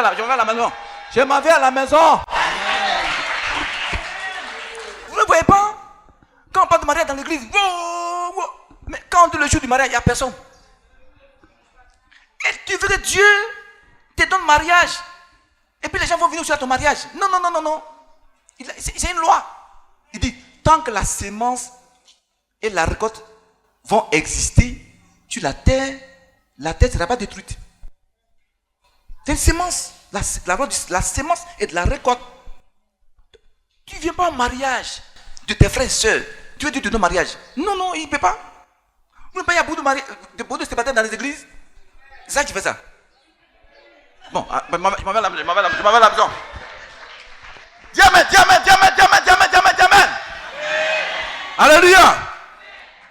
à la maison. Je m'en vais à la maison. Vous ne voyez pas? Quand on parle de mariage dans l'église, mais quand le jour du mariage, il n'y a personne. Et tu veux que Dieu te donne mariage. Et puis les gens vont venir aussi à ton mariage. Non. C'est une loi. Il dit, tant que la sémence et la récolte vont exister sur la terre ne sera pas détruite. C'est une sémence. La loi de la sémence et de la récolte. Tu ne viens pas au mariage de tes frères et sœurs. Tu veux dire de ton mariage. Non, il ne peut pas. Vous ne pouvez pas y avoir beaucoup de célibataires dans les églises. C'est ça qui fait ça. Bon, je m'en vais à la maison. Dis amen. Alléluia.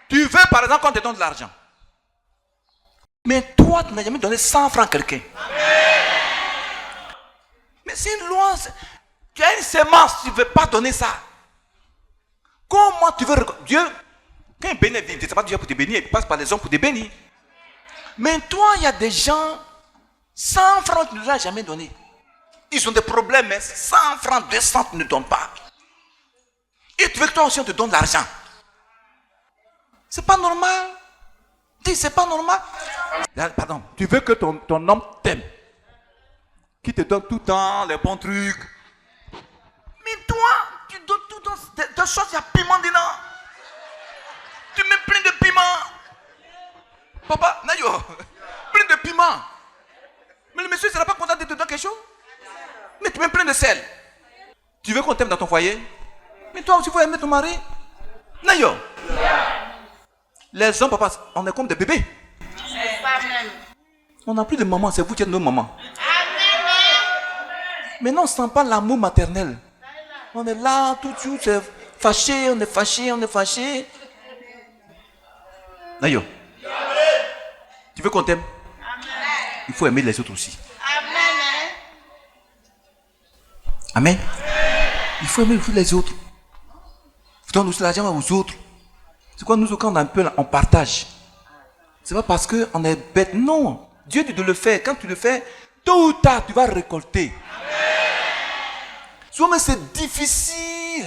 Tu veux par exemple qu'on te donne de l'argent. Mais toi, tu n'as jamais donné 100 francs à quelqu'un. Mais c'est une loi. Tu as une sémence, tu ne veux pas donner ça. Comment tu veux... Dieu, quand il bénit, il ne pas Dieu pour te bénir, il passe par les hommes pour te bénir. Mais toi, il y a des gens, 100 francs, tu ne l'as jamais donné. Ils ont des problèmes, mais 100 francs, 200, tu ne donnes pas. Et tu veux que toi aussi, on te donne de l'argent. C'est pas normal. Dis, c'est pas normal. Pardon, tu veux que ton homme t'aime. Qui te donne tout le temps les bons trucs. Mais toi, tu donnes tout le temps des choses, il y a piment dedans. Tu mets plein de piment. Papa, Nayo, plein de piment. Mais le monsieur ne sera pas content de te donner quelque chose. Mais tu mets plein de sel. Tu veux qu'on t'aime dans ton foyer? Mais toi aussi, il faut aimer ton mari. Nayo. Les hommes, papa, on est comme des bébés. On n'a plus de maman, c'est vous qui êtes nos mamans. Maintenant, on ne sent pas l'amour maternel. On est là, tout de suite, c'est fâché, on est fâché. Nayo. Tu veux qu'on t'aime? Il faut aimer les autres aussi. Amen. Il faut aimer les autres. Il faut donner aussi l'argent aux autres. C'est quoi nous, quand on a un peu, on partage. C'est pas parce qu'on est bête. Non. Dieu dit de le faire. Quand tu le fais, tôt ou tard, tu vas récolter. Souvent, mais c'est difficile.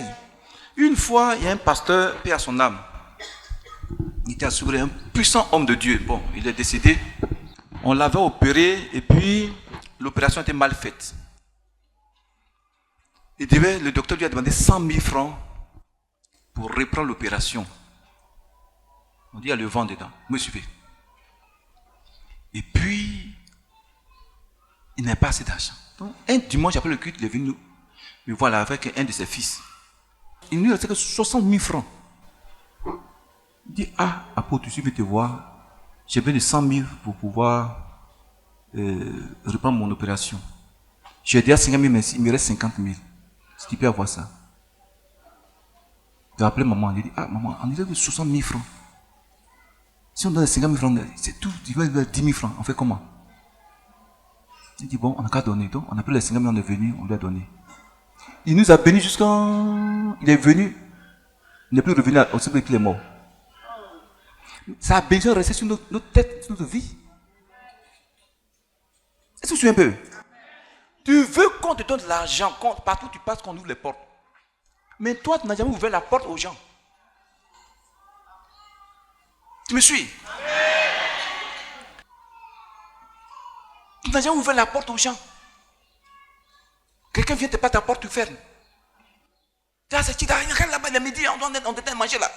Une fois, il y a un pasteur, paix à son âme. Il était assuré, un puissant homme de Dieu. Bon, il est décédé. On l'avait opéré et puis l'opération était mal faite. Le docteur lui a demandé 100 000 francs pour reprendre l'opération. On dit, il y a le vent dedans. Vous me suivez? Et puis, il n'a pas assez d'argent. Donc, un dimanche après le culte, il est venu me voir avec un de ses fils. Il ne lui restait que 60 000 francs. Il dit, apôtre, je vais te voir. J'ai besoin de 100 000 pour pouvoir reprendre mon opération. J'ai déjà 50 000, mais il me reste 50 000. Si tu peux avoir ça. Il a appelé maman. Il dit, maman, on dirait que 60 000 francs. Si on donne 50 000 francs, c'est tout. Il va donner 10 000 francs. On fait comment? Il dit, bon, on n'a qu'à donner. Donc, on a pris les 50 000, on est venu, on lui a donné. Il nous a bénis jusqu'à... Il est venu. Il n'est plus revenu au secret qu'il est mort. Ça a besoin de rester sur notre tête, sur notre vie. Est-ce que tu es un peu? Tu veux qu'on te donne de l'argent, partout où tu passes, qu'on ouvre les portes. Mais toi, tu n'as jamais ouvert la porte aux gens. Tu me suis? Tu n'as jamais ouvert la porte aux gens. Quelqu'un vient te battre ta porte, tu fermes. C'est là-bas, il est midi, on était à manger là.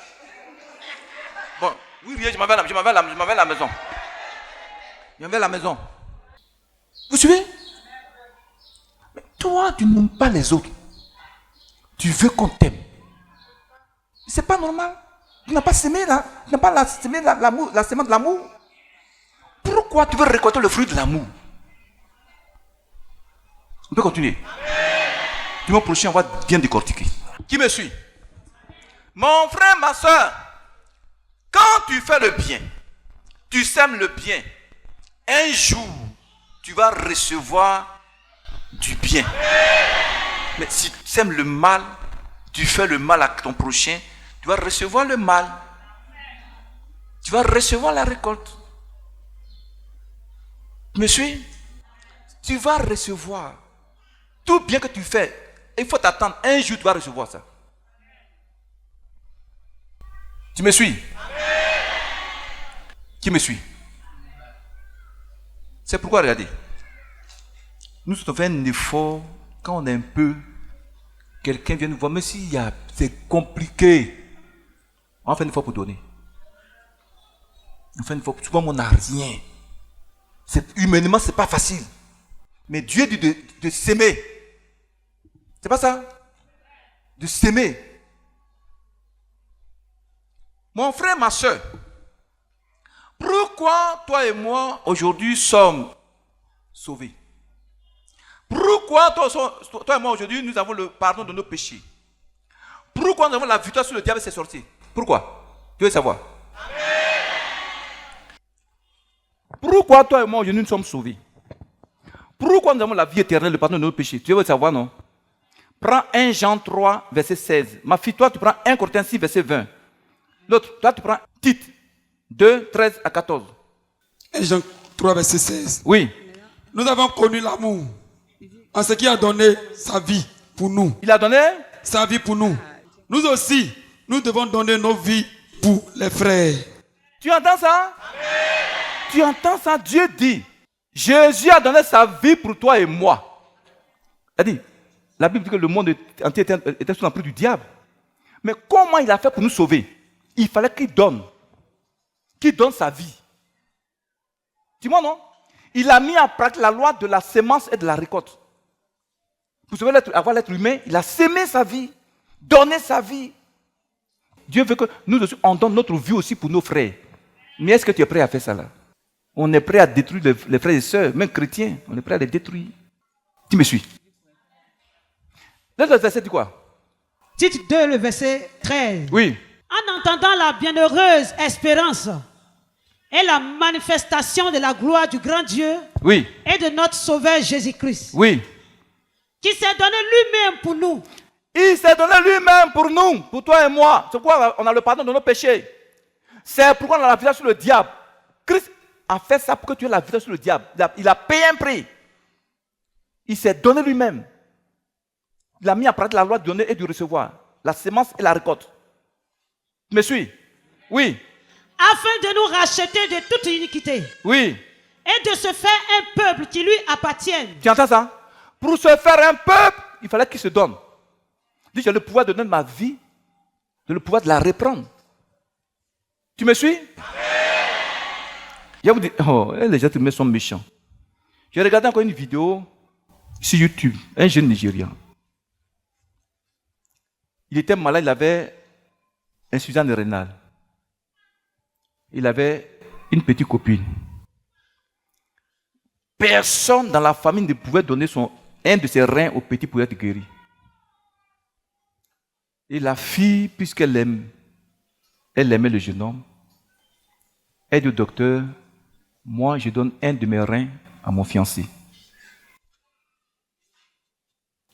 Bon, oui, je m'en vais à la maison. Je m'en vais à la maison. Vous suivez? Toi, tu n'aimes pas les autres. Tu veux qu'on t'aime. C'est pas normal. Tu n'as pas semé là. Tu n'as pas semé l'amour, la semence de l'amour. Pourquoi tu veux récolter le fruit de l'amour? On peut continuer. Dimanche prochain, on va bien décortiquer. Qui me suit? Mon frère, ma soeur, quand tu fais le bien, tu sèmes le bien, un jour, tu vas recevoir du bien. Mais si tu sèmes le mal, tu fais le mal à ton prochain, tu vas recevoir le mal. Tu vas recevoir la récolte. Tu me suis? Tu vas recevoir tout bien que tu fais. Il faut t'attendre. Un jour, tu vas recevoir ça. Tu me suis? Qui me suit? C'est pourquoi, regardez, nous faisons un effort quand on est un peu, quelqu'un vient nous voir, mais c'est compliqué. On fait un effort pour donner. On fait un effort. Souvent, on n'a rien. Humainement, c'est pas facile. Mais Dieu dit de s'aimer. C'est pas ça? De s'aimer. Mon frère, ma soeur, pourquoi toi et moi aujourd'hui sommes sauvés? Pourquoi toi et moi aujourd'hui nous avons le pardon de nos péchés? Pourquoi nous avons la victoire sur le diable et ses sorties? Pourquoi? Tu veux savoir? Pourquoi toi et moi aujourd'hui nous sommes sauvés? Pourquoi nous avons la vie éternelle, le pardon de nos péchés? Tu veux savoir, non? Prends 1 Jean 3, verset 16. Ma fille, toi tu prends 1 Corinthiens 6, verset 20. L'autre, toi tu prends Tite 2, 13 à 14. 1 Jean 3, verset 16. Oui. Nous avons connu l'amour en ce qui a donné sa vie pour nous. Il a donné sa vie pour nous. Nous aussi, nous devons donner nos vies pour les frères. Tu entends ça? Amen. Tu entends ça? Dieu dit, Jésus a donné sa vie pour toi et moi. Il dit, la Bible dit que le monde entier était sous l'emprise du diable. Mais comment il a fait pour nous sauver? Il fallait qu'il donne sa vie. Dis-moi non? Il a mis en pratique la loi de la sémence et de la récolte. Pour sauver avoir l'être humain, il a sémé sa vie, donné sa vie. Dieu veut que nous aussi, on donne notre vie aussi pour nos frères. Mais est-ce que tu es prêt à faire ça là? On est prêt à détruire les frères et sœurs, même chrétiens, on est prêt à les détruire. Tu me suis? Le verset dit quoi? Tite 2, le verset 13. Oui. En entendant la bienheureuse espérance et la manifestation de la gloire du grand Dieu, oui, et de notre Sauveur Jésus-Christ, oui, qui s'est donné lui-même pour nous. Il s'est donné lui-même pour nous, pour toi et moi. C'est pourquoi on a le pardon de nos péchés. C'est pourquoi on a la victoire sur le diable. Christ a fait ça pour que tu aies la victoire sur le diable. Il a payé un prix. Il s'est donné lui-même. Il a mis en pratique la loi de donner et de recevoir. La sémence et la récolte. Tu me suis? Oui. Afin de nous racheter de toute iniquité. Oui. Et de se faire un peuple qui lui appartienne. Tu entends ça? Pour se faire un peuple, il fallait qu'il se donne. Il dit, j'ai le pouvoir de donner ma vie, j'ai le pouvoir de la reprendre. Tu me suis? Je vous dis, oh, les êtres humains sont méchants. J'ai regardé encore une vidéo sur YouTube, un jeune Nigérian. Il était malade, il avait insuffisance rénale. Il avait une petite copine. Personne dans la famille ne pouvait donner un de ses reins au petit pour être guéri. Et la fille, puisqu'elle aimait le jeune homme, elle dit au docteur, moi je donne un de mes reins à mon fiancé.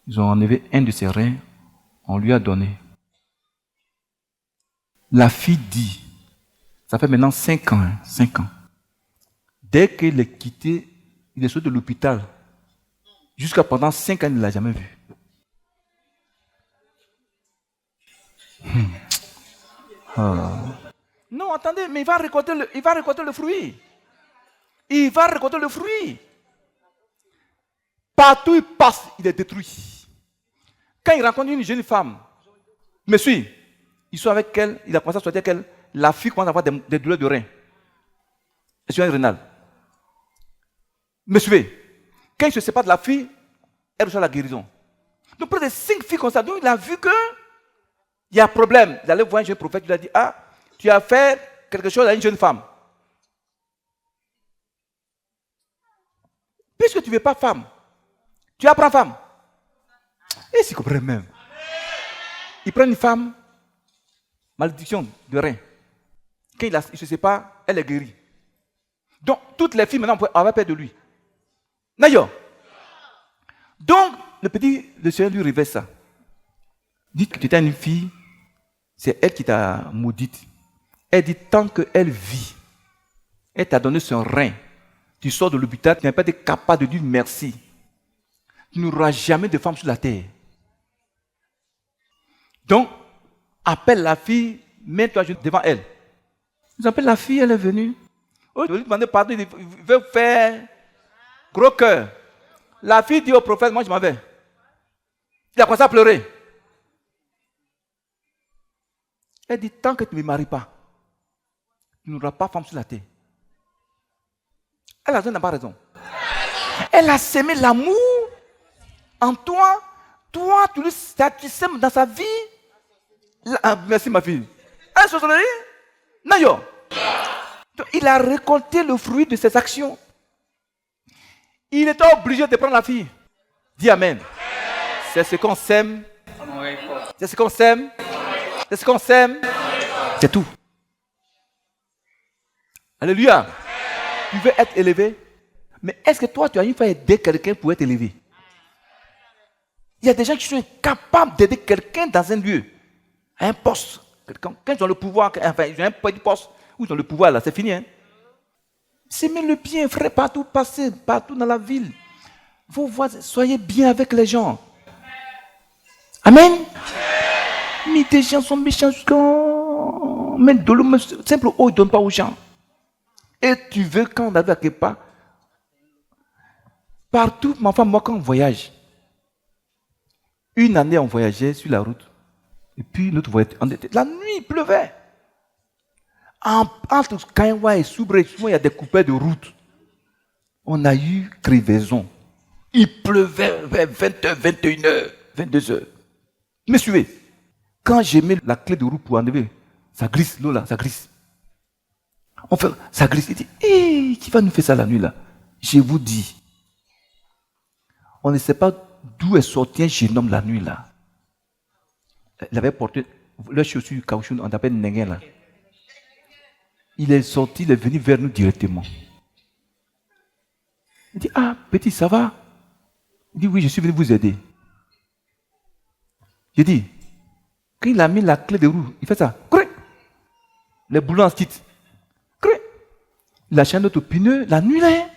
Ils ont enlevé un de ses reins, on lui a donné. La fille dit, ça fait maintenant 5 ans, 5 ans. Dès qu'il est quitté, il est sorti de l'hôpital. Jusqu'à pendant 5 ans, il ne l'a jamais vu. Non, attendez, mais il va récolter le fruit. Il va récolter le fruit. Partout où il passe, il est détruit. Quand il rencontre une jeune femme, me suit, il soit avec elle, il a commencé à sortir avec elle, la fille commence à avoir des douleurs de rein. Insuffisance rénale. Me suivez. Quand il se sépare de la fille, elle reçoit la guérison. Donc, près de 5 filles comme ça. Donc, il a vu qu'il y a un problème. Il allait voir un jeune prophète, il lui a dit, ah, tu as fait quelque chose à une jeune femme. Puisque tu ne veux pas femme, tu apprends femme. Et c'est comprend même. Il prend une femme, malédiction de rein. Quand il ne se sépare, elle est guérie. Donc, toutes les filles maintenant avaient peur de lui. D'ailleurs. Donc, le Seigneur lui révèle ça. Dit que tu étais une fille, c'est elle qui t'a maudite. Elle dit, tant qu'elle vit, elle t'a donné son rein. Tu sors de l'hôpital, tu n'as pas été capable de dire merci. Tu n'auras jamais de femme sur la terre. Donc, appelle la fille, mets-toi devant elle. Ils appellent la fille, elle est venue. Oh, je lui demander pardon, il veut faire gros cœur. La fille dit au prophète, moi je m'en vais. Il a commencé à pleurer. Elle dit, tant que tu ne me maries pas, tu n'auras pas femme sur la terre. Elle n'a pas raison. Elle a semé l'amour en toi. Toi, tu sèmes dans sa vie. Merci ma fille. Elle se souvient? Nayo. Il a récolté le fruit de ses actions. Il était obligé de prendre la fille. Dis amen. C'est ce qu'on sème. C'est ce qu'on sème. C'est ce qu'on sème. C'est tout. Alléluia. Tu veux être élevé. Mais est-ce que toi, tu as une fois aidé quelqu'un pour être élevé? Il y a des gens qui sont incapables d'aider quelqu'un dans un lieu, à un poste. Quand ils ont le pouvoir, enfin, ils ont un petit poste, où ils ont le pouvoir, là, c'est fini. Hein? S'aimer le bien, frère, partout, passer, partout dans la ville. Vous voyez, soyez bien avec les gens. Amen. Mais des gens sont méchants. Mais de l'eau, simple eau, ils ne donnent pas aux gens. Et tu veux, quand on arrive à quelque part, partout, ma femme, moi, quand on voyage, une année, on voyageait sur la route. Et puis, notre voyage, la nuit, il pleuvait. Entre Kainwa et Soubré, il y a des coupeurs de route. On a eu crevaison. Il pleuvait vers 20h, 21h, 22h. Me suivez. Quand j'ai mis la clé de roue pour enlever, ça glisse, l'eau là, ça glisse. On fait, ça glisse. Il dit, hé, qui va nous faire ça la nuit là? Je vous dis. On ne sait pas d'où est sorti un jeune homme la nuit là. Il avait porté leur chaussure caoutchouc, on appelle Nengen là. Il est sorti, il est venu vers nous directement. Il dit, ah, petit, ça va? Il dit, oui, je suis venu vous aider. J'ai dit, quand il a mis la clé de roue, il fait ça. Les boulons en titre. Il a changé notre pneu la nuit là.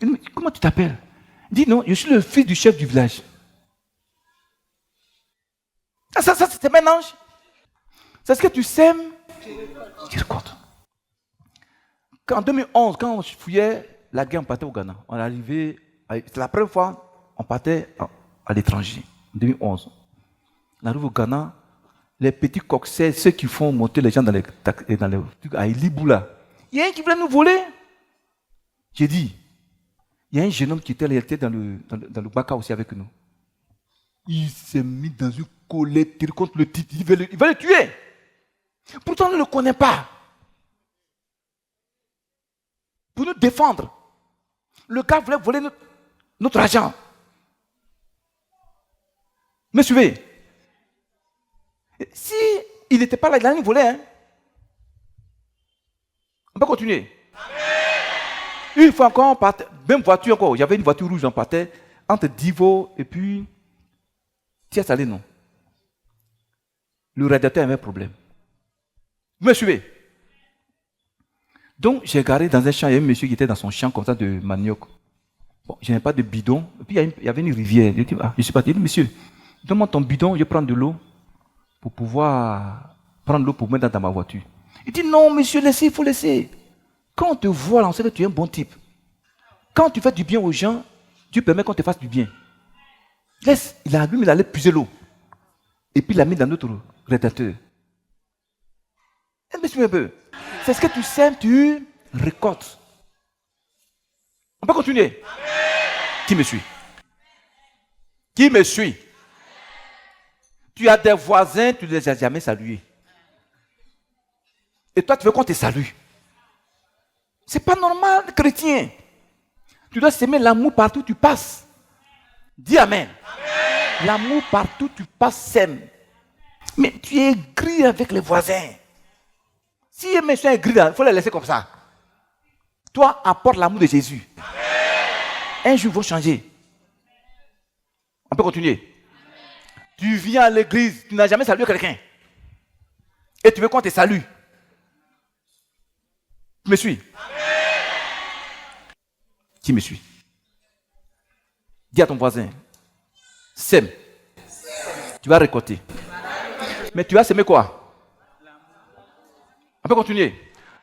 Il dit, comment tu t'appelles? Il dit, non, je suis le fils du chef du village. Ça c'est un mélange. C'est ce que tu sèmes. Tu récoltes. En 2011, quand on fouillait la guerre, on partait au Ghana. On est arrivé, c'est la première fois on partait à l'étranger, en 2011. On arrive au Ghana, les petits coxers, ceux qui font monter les gens dans les trucs à Ilibou là. Il y a un qui voulait nous voler. J'ai dit, il y a un jeune homme qui était dans le Baka aussi avec nous. Il s'est mis dans une colère contre le titre. Il va le tuer. Pourtant, on ne le connaît pas. Pour nous défendre. Le gars voulait voler notre argent. Me suivez? Si il n'était pas là, il allait nous voler. Hein? On peut continuer. Une fois encore, on partait, même voiture encore. Il y avait une voiture rouge, on partait entre Divo et puis Tia Salé, non. Le radiateur avait un problème. Vous me suivez? Donc, j'ai garé dans un champ, il y avait un monsieur qui était dans son champ comme ça de manioc. Bon, je n'avais pas de bidon. Et puis, il y avait une rivière. Je dis, je suis parti. Il dit, monsieur, donne-moi ton bidon, je prends de l'eau pour pouvoir prendre l'eau pour mettre dans ma voiture. Il dit, non, monsieur, laissez, il faut laisser. Quand on te voit là, on sait que tu es un bon type. Quand tu fais du bien aux gens, Dieu permet qu'on te fasse du bien. Laisse, il allait puiser l'eau. Et puis il l'a mis dans notre radiateur. Un peu. C'est ce que tu sèmes, tu récoltes. On peut continuer? Qui me suit? Qui me suit? Tu as des voisins, tu ne les as jamais salués. Et toi, tu veux qu'on te salue. C'est pas normal, chrétien. Tu dois s'aimer l'amour partout où tu passes. Dis amen. L'amour partout où tu passes sème. Mais tu es gris avec les voisins. Si les messieurs sont gris, il faut les laisser comme ça. Toi, apporte l'amour de Jésus. Un jour, ils vont changer. On peut continuer. Tu viens à l'église, tu n'as jamais salué quelqu'un. Et tu veux qu'on te salue. Tu me suis? Qui me suit? Dis à ton voisin, sème. Tu vas récolter. Mais tu vas s'aimer quoi? On peut continuer.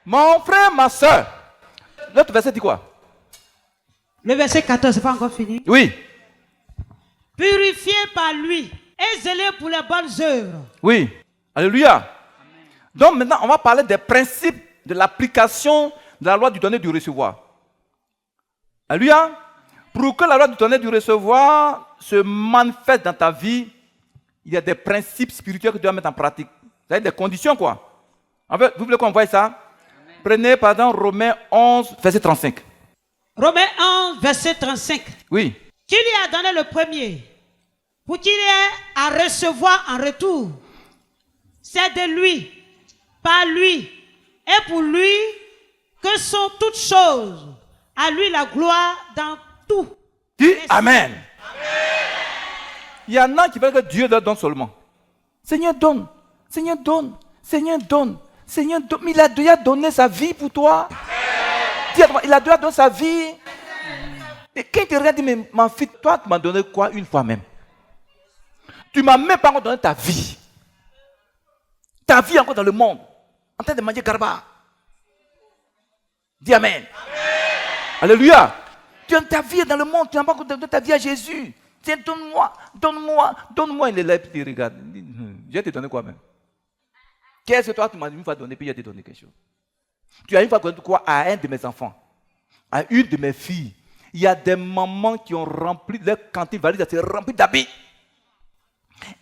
Mon frère, ma soeur. L'autre verset dit quoi? Le verset 14, c'est pas encore fini. Oui. Purifié par lui et zélé pour les bonnes œuvres. Oui. Alléluia. Donc maintenant, on va parler des principes de l'application de la loi du donner et du recevoir. Alléluia. Pour que la loi du donner et du recevoir se manifeste dans ta vie, il y a des principes spirituels que tu dois mettre en pratique. Ça a des conditions quoi. En fait, vous voulez qu'on voie ça? Amen. Prenez par exemple Romains 11, verset 35. Romains 11, verset 35. Oui. Qui lui a donné le premier pour qu'il ait à recevoir en retour. C'est de lui, par lui et pour lui que sont toutes choses. À lui la gloire dans tout. Dis Amen. Il y en a qui veulent que Dieu leur donne seulement. Seigneur donne, Seigneur donne, Seigneur donne, Seigneur donne. Mais il a déjà donné sa vie pour toi. Dis, il a déjà donné sa vie. Et quand il te regarde, il dit, mais ma fille, toi, tu m'as donné quoi une fois même? Tu ne m'as même pas encore donné ta vie. Ta vie encore dans le monde. En train de manger garba. Dis Amen. Alléluia. Ta vie est dans le monde, tu n'as pas encore donné ta vie à Jésus. Tiens, donne-moi, donne-moi, donne-moi. Il est là, et il regarde. Je vais te donner quoi même? Qu'est-ce que toi, tu m'as une fois donné, puis je vais te donner quelque chose. Tu as une fois donné quoi à un de mes enfants, à une de mes filles. Il y a des mamans qui ont rempli leur cantine valide, c'est rempli d'habits.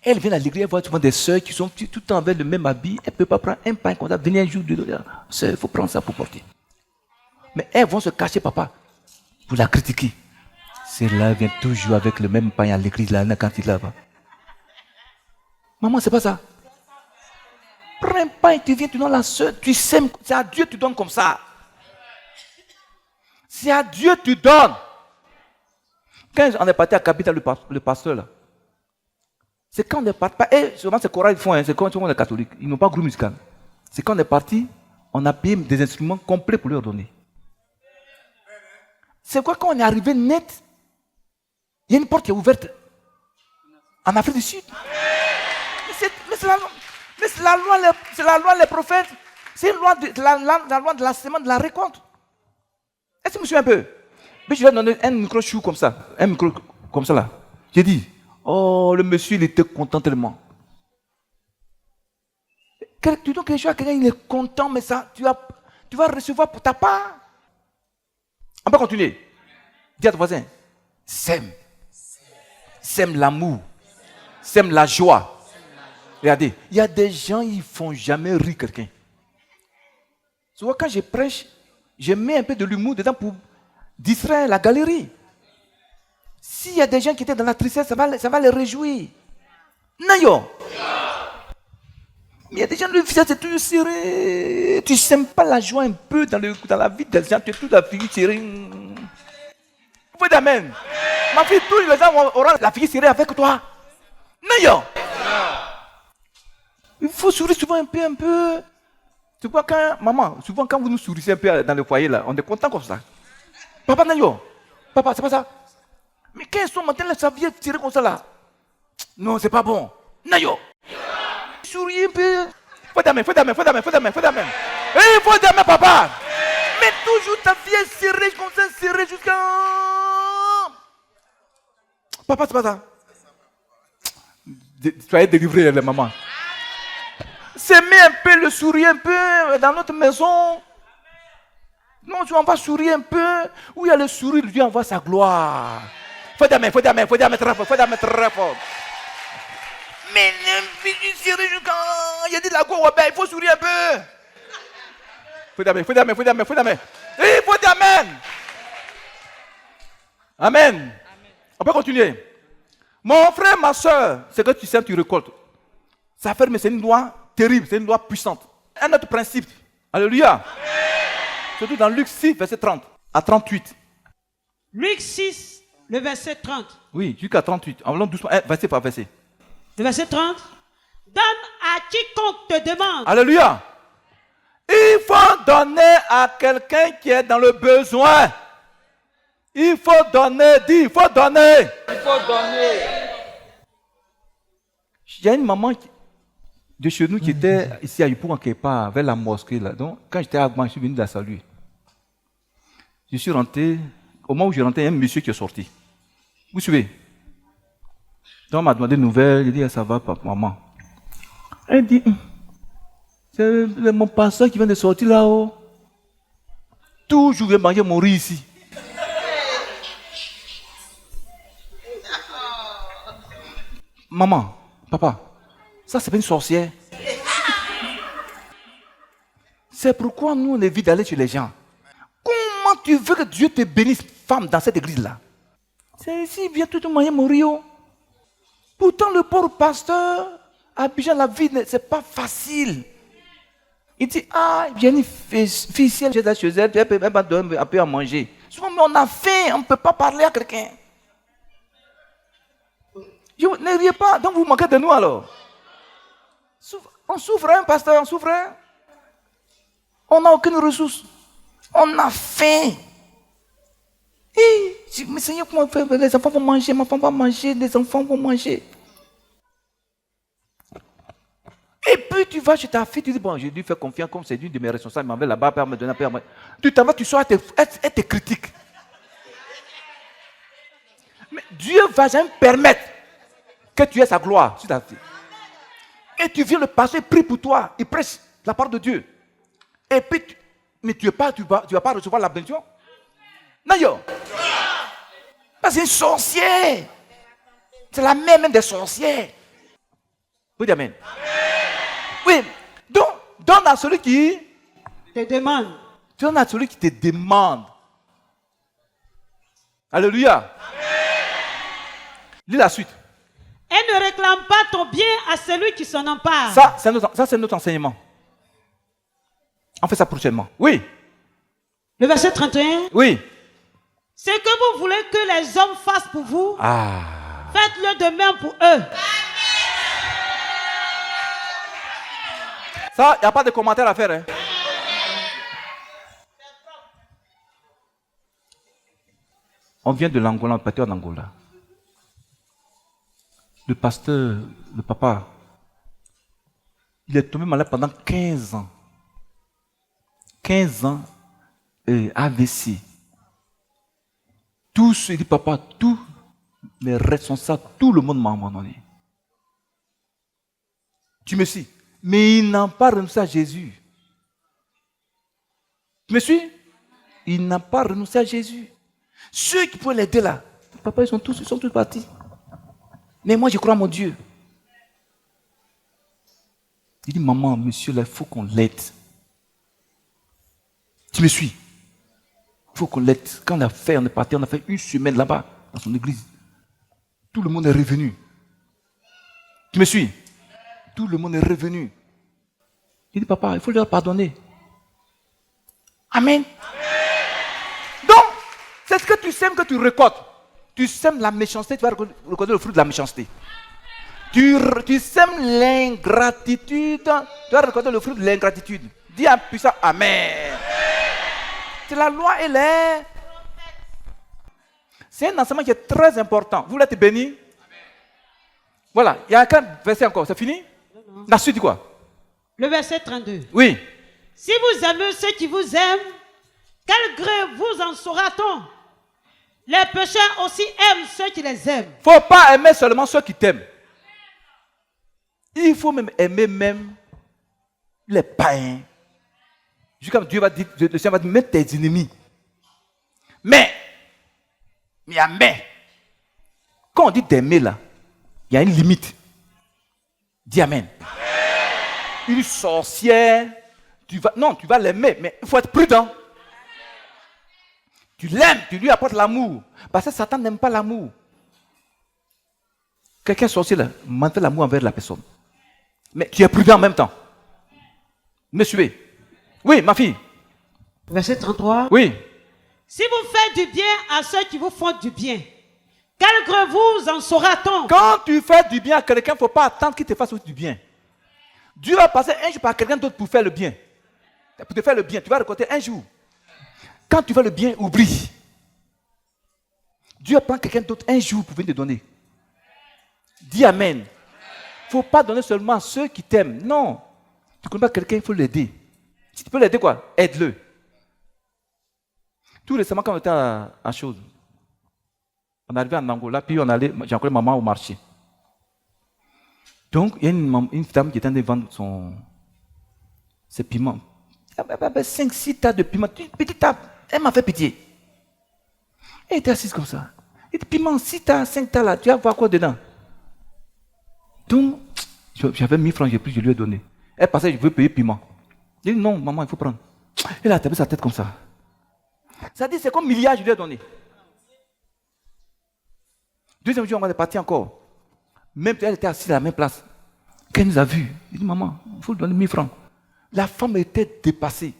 Elles viennent à l'église, elles voient souvent des sœurs qui sont tout le temps avec le même habit. Elles ne peuvent pas prendre un pain comme ça, venir un jour de dire, sœur, il faut prendre ça pour porter. Mais elles vont se cacher, papa, pour la critiquer. Celle-là vient toujours avec le même pain à l'église, là, quand il est là-bas. Maman, c'est pas ça. Prends un pain, tu viens, tu donnes la sœur, tu sèmes, c'est à Dieu que tu donnes comme ça. C'est à Dieu que tu donnes. Quand on est parti à Capitale, le pasteur là, c'est quand on est parti, et souvent c'est chorales ils font, c'est quand on est catholique, ils n'ont pas groupe musical. C'est quand on est parti, on a payé des instruments complets pour leur donner. C'est quoi quand on est arrivé net, il y a une porte qui est ouverte en Afrique du Sud. Mais c'est la loi des prophètes. C'est la loi de la semaine de la récolte. Est-ce que je me souviens un peu? Mais je lui ai donné un micro chou comme ça. Un micro comme ça là. J'ai dit, oh, le monsieur il était content tellement. Tu donnes quelque chose à quelqu'un, il est content, mais ça, tu vas recevoir pour ta part. On peut continuer. Dis à ton voisin, sème. Sème l'amour. Sème la joie. Regardez, il y a des gens, ils ne font jamais rire quelqu'un. Souvent, quand je prêche, je mets un peu de l'humour dedans pour distraire la galerie. S'il y a des gens qui étaient dans la tristesse, ça va les réjouir. Non, il y a des gens, le visage est toujours serré. Tu ne sèmes pas la joie un peu dans la vie des gens, tu es toute la figure serrée. Vous pouvez dire Amen. Ma fille, tous les gens auront la figure serrée avec toi. Non, il faut sourire souvent un peu. Tu vois quand, maman, souvent quand vous nous sourissez un peu dans le foyer là, on est content comme ça. Papa, non, papa, c'est pas ça. Mais quand ils sont maintenant, ça vient tirer comme ça là. Non, c'est pas bon. Non, souris un peu. Faut d'amener. Eh, faut d'amener, papa. Mais toujours ta vie est serrée comme ça, serrée jusqu'à. Papa, c'est pas ça. Soyez délivrés, les mamans. S'aimer un peu, le sourire un peu dans notre maison. Non, on va sourire un peu. Où il y a le sourire, Dieu envoie sa gloire. Faut dire amen, faut dire amen, faut dire amen très fort, faut dire amen très fort. Mais il y a dit la go, il faut sourire un peu. Faut dire amen, faut dire amen, faut dire amen, faut dire amen. Il faut dire amen. Amen. On peut continuer. Mon frère, ma soeur, ce que tu sèmes, tu récoltes. Ça fait, mais c'est une loi terrible, c'est une loi puissante. Un autre principe. Alléluia. Amen. Surtout dans Luc 6, verset 30 à 38. Luc 6, le verset 30. Oui, jusqu'à 38. En allant doucement, verset par verset. Le verset 30. Donne à quiconque te demande. Alléluia. Il faut donner à quelqu'un qui est dans le besoin. Il faut donner, dis, il faut donner. Il faut donner. Il y a une maman de chez nous qui était ici à Yopougon, quelque part, vers la mosquée. Là. Donc, quand j'étais à Agman, je suis venu la saluer. Je suis rentré, au moment où je rentrais, il y a un monsieur qui est sorti. Vous suivez? Donc, on m'a demandé une nouvelle, il dit, ça va, papa, maman. Elle dit, c'est mon pasteur qui vient de sortir là-haut. Toujours, je vais manger mon riz ici. Maman, papa, ça c'est pas une sorcière. C'est pourquoi nous on évite d'aller chez les gens. Comment tu veux que Dieu te bénisse, femme, dans cette église-là? C'est ici, viens tout manger mon rio. Pourtant le pauvre pasteur, à Abidjan, la vie, c'est pas facile. Il dit, il y a une fille ici, j'ai chez elle, elle peut donner un peu à manger. Souvent, mais on a faim, on ne peut pas parler à quelqu'un. Ne riez pas, donc vous manquez de nous alors. On souffre, hein, pasteur, on souffre. Hein? On n'a aucune ressource. On a faim. Mais Seigneur, comment faire? Les enfants vont manger, ma femme va manger, les enfants vont manger. Et puis tu vas chez ta fille, tu dis, bon, j'ai dû faire confiance, comme c'est une de mes responsables, il m'avait là-bas, père me donner un père. Tu t'en vas, tu sors, elle te critique. Mais Dieu va jamais permettre que tu aies sa gloire sur ta vie. Et tu viens, le pasteur prie pour toi, il prêche la parole de Dieu. Et puis, mais tu vas pas recevoir la bénédiction. Non, yo. C'est une sorcière. C'est la mère même des sorcières. Vous dites amen. Oui, donc, donne à celui qui te demande. Donne à celui qui te demande. Alléluia. Amen. Lis la suite. Et ne réclame pas ton bien à celui qui s'en empare. Ça, c'est notre enseignement. On fait ça prochainement. Oui. Le verset 31. Oui. Ce que vous voulez que les hommes fassent pour vous, faites-le de même pour eux. Ça, il n'y a pas de commentaire à faire. Hein. On vient de l'Angola, on est parti en Angola. Le pasteur, le papa, il est tombé malade pendant 15 ans. 15 ans, AVC. Tous, il dit, papa, tous les responsables, tout le monde m'a abandonné. Tu me suis? Mais il n'a pas renoncé à Jésus. Tu me suis? Il n'a pas renoncé à Jésus. Ceux qui pouvaient l'aider là, papa, ils sont tous partis. Mais moi, je crois à mon Dieu. Il dit, maman, monsieur, là, il faut qu'on l'aide. Tu me suis? Il faut qu'on l'aide. Quand on a fait, on est parti, on a fait une semaine là-bas, dans son église. Tout le monde est revenu. Tu me suis? Tout le monde est revenu. Il dit, papa, il faut leur pardonner. Amen. Donc, c'est ce que tu sèmes que tu récoltes. Tu sèmes la méchanceté, tu vas récolter le fruit de la méchanceté. Tu sèmes l'ingratitude, tu vas récolter le fruit de l'ingratitude. Dis à puissant Amen. C'est la loi, elle est. C'est un enseignement qui est très important. Vous voulez être béni? Voilà, il y a qu'un verset encore, c'est fini? La suite dit quoi? Le verset 32. Oui. Si vous aimez ceux qui vous aiment, quel gré vous en saura-t-on? Les pécheurs aussi aiment ceux qui les aiment. Il ne faut pas aimer seulement ceux qui t'aiment. Il faut même aimer même les païens. Jusqu'à Dieu va dire, le Seigneur va dire, mets tes ennemis. Mais, il y a mais. Quand on dit d'aimer là, il y a une limite. Dis amen. Une sorcière, tu vas l'aimer, mais il faut être prudent. Tu l'aimes, tu lui apportes l'amour. Parce que Satan n'aime pas l'amour. Quelqu'un sorcier là, manifeste l'amour envers la personne. Mais tu es prudent en même temps. Me suivez. Oui, ma fille. Verset 33. Oui. Si vous faites du bien à ceux qui vous font du bien, quel gré vous en saura-t-on? Quand tu fais du bien à quelqu'un, il ne faut pas attendre qu'il te fasse du bien. Dieu va passer un jour par quelqu'un d'autre pour faire le bien. Pour te faire le bien, tu vas récolter un jour. Quand tu fais le bien, oublie. Dieu prend quelqu'un d'autre un jour pour venir te donner. Dis amen. Il ne faut pas donner seulement à ceux qui t'aiment. Non. Tu ne connais pas quelqu'un, il faut l'aider. Si tu peux l'aider, quoi? Aide-le. Tout récemment, quand on était à Chose, on arrivait en Angola, puis on allait, j'ai encore maman au marché. Donc, il y a une femme qui était en train de vendre ses piments. Elle avait 5-6 tas de piments. Petite tas. Elle m'a fait pitié. Elle était assise comme ça. Elle dit, piment, 6 tas, 5 tas là, tu vas voir quoi dedans? Donc, j'avais 1000 francs, je lui ai donné. Elle pensait, je veux payer piment. Je dit, non, maman, il faut prendre. Elle a tapé sa tête comme ça. Ça dit, c'est comme milliard, je lui ai donné. Deuxième jour, on est parti encore. Même elle était assise à la même place. Qu'elle nous a vus. Elle dit, maman, il faut lui donner 1000 francs. La femme était dépassée.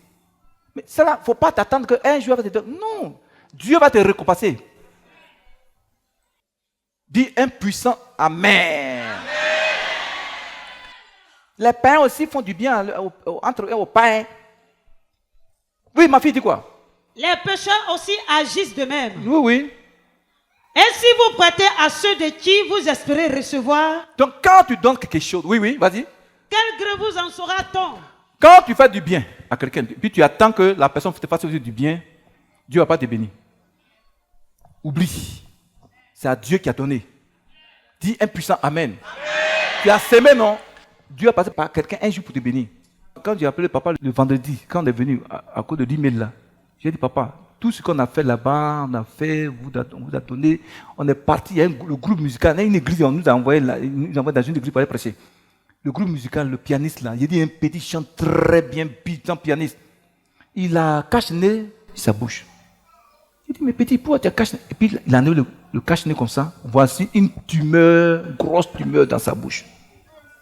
Mais ça là, il ne faut pas t'attendre qu'un jour elle va te donner. Non, Dieu va te récompenser. Dis un puissant Amen. Les païens aussi font du bien entre eux aux païens. Oui, ma fille, dis quoi? Les pécheurs aussi agissent de même. Oui, oui. Et si vous prêtez à ceux de qui vous espérez recevoir, donc quand tu donnes quelque chose, oui, oui, vas-y. quel gré vous en saura-t-on? Quand tu fais du bien à quelqu'un, puis tu attends que la personne te fasse aussi du bien, Dieu ne va pas te bénir. Oublie. C'est à Dieu qui a donné. Dis un puissant Amen. Tu as semé, non? Dieu a passé par quelqu'un un jour pour te bénir. Quand j'ai appelé papa le vendredi, quand on est venu à cause de 10 000 là, j'ai dit, papa, tout ce qu'on a fait là-bas, on a fait, on vous a donné, on est parti, il y a le groupe musical, il y a une église, on nous a envoyé dans une église pour aller prêcher. Le groupe musical, le pianiste là, il dit un petit chante très bien, puissant pianiste. Il a cache-nez sa bouche. Il dit, mais petit, pourquoi tu as cache-nez? Et puis il a enlevé le cache-nez comme ça. Voici une tumeur, grosse tumeur dans sa bouche.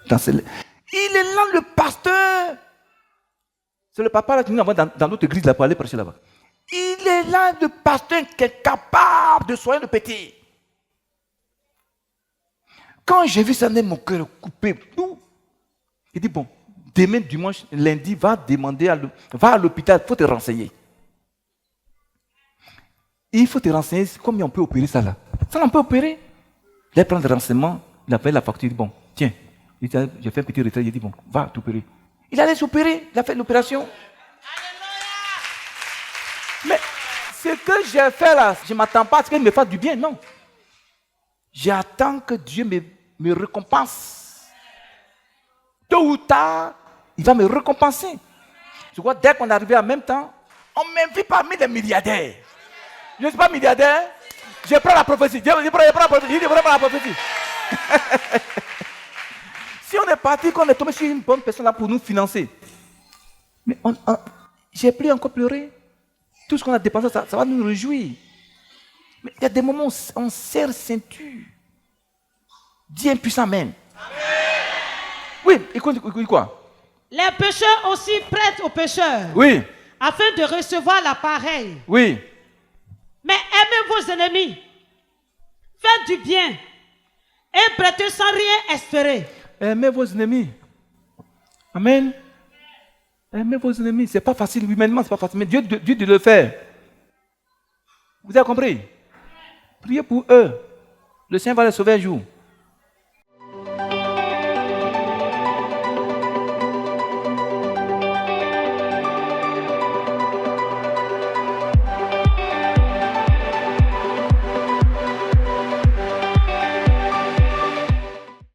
Il est là, le pasteur. C'est le papa là qui nous envoie dans notre église là pour aller prêcher là-bas. Il est là, le pasteur qui est capable de soigner le petit. Quand j'ai vu ça, mon cœur coupé. Il dit, bon, demain, dimanche, lundi, va à l'hôpital, il faut te renseigner. Il faut te renseigner comment on peut opérer ça là. Ça, on peut opérer. Il prend des renseignements, il a fait la facture, il dit, bon, tiens, j'ai fait un petit retrait, il dit, bon, va t'opérer. Il allait s'opérer, il a fait l'opération. Mais ce que j'ai fait là, je ne m'attends pas à ce qu'il me fasse du bien, non. J'attends que Dieu me récompense. Tôt ou tard, il va me récompenser. Je crois dès qu'on est arrivé en même temps, on m'invite parmi les milliardaires. Je ne suis pas milliardaire, je prends la prophétie. Je prends la prophétie. Si on est parti, qu'on est tombé sur une bonne personne là pour nous financer, mais j'ai plus encore pleuré. Tout ce qu'on a dépensé, ça va nous réjouir. Mais il y a des moments où on serre ceinture. Dis un puissant Amen. Oui, écoute quoi? Les pécheurs aussi prêtent aux pécheurs. Oui. Afin de recevoir l'appareil. Oui. Mais aimez vos ennemis. Faites du bien. Et prêtez sans rien espérer. Aimez vos ennemis. Amen. Aimez vos ennemis. C'est pas facile. Humainement, c'est pas facile. Mais Dieu de le faire. Vous avez compris? Priez pour eux. Le Seigneur va les sauver un jour.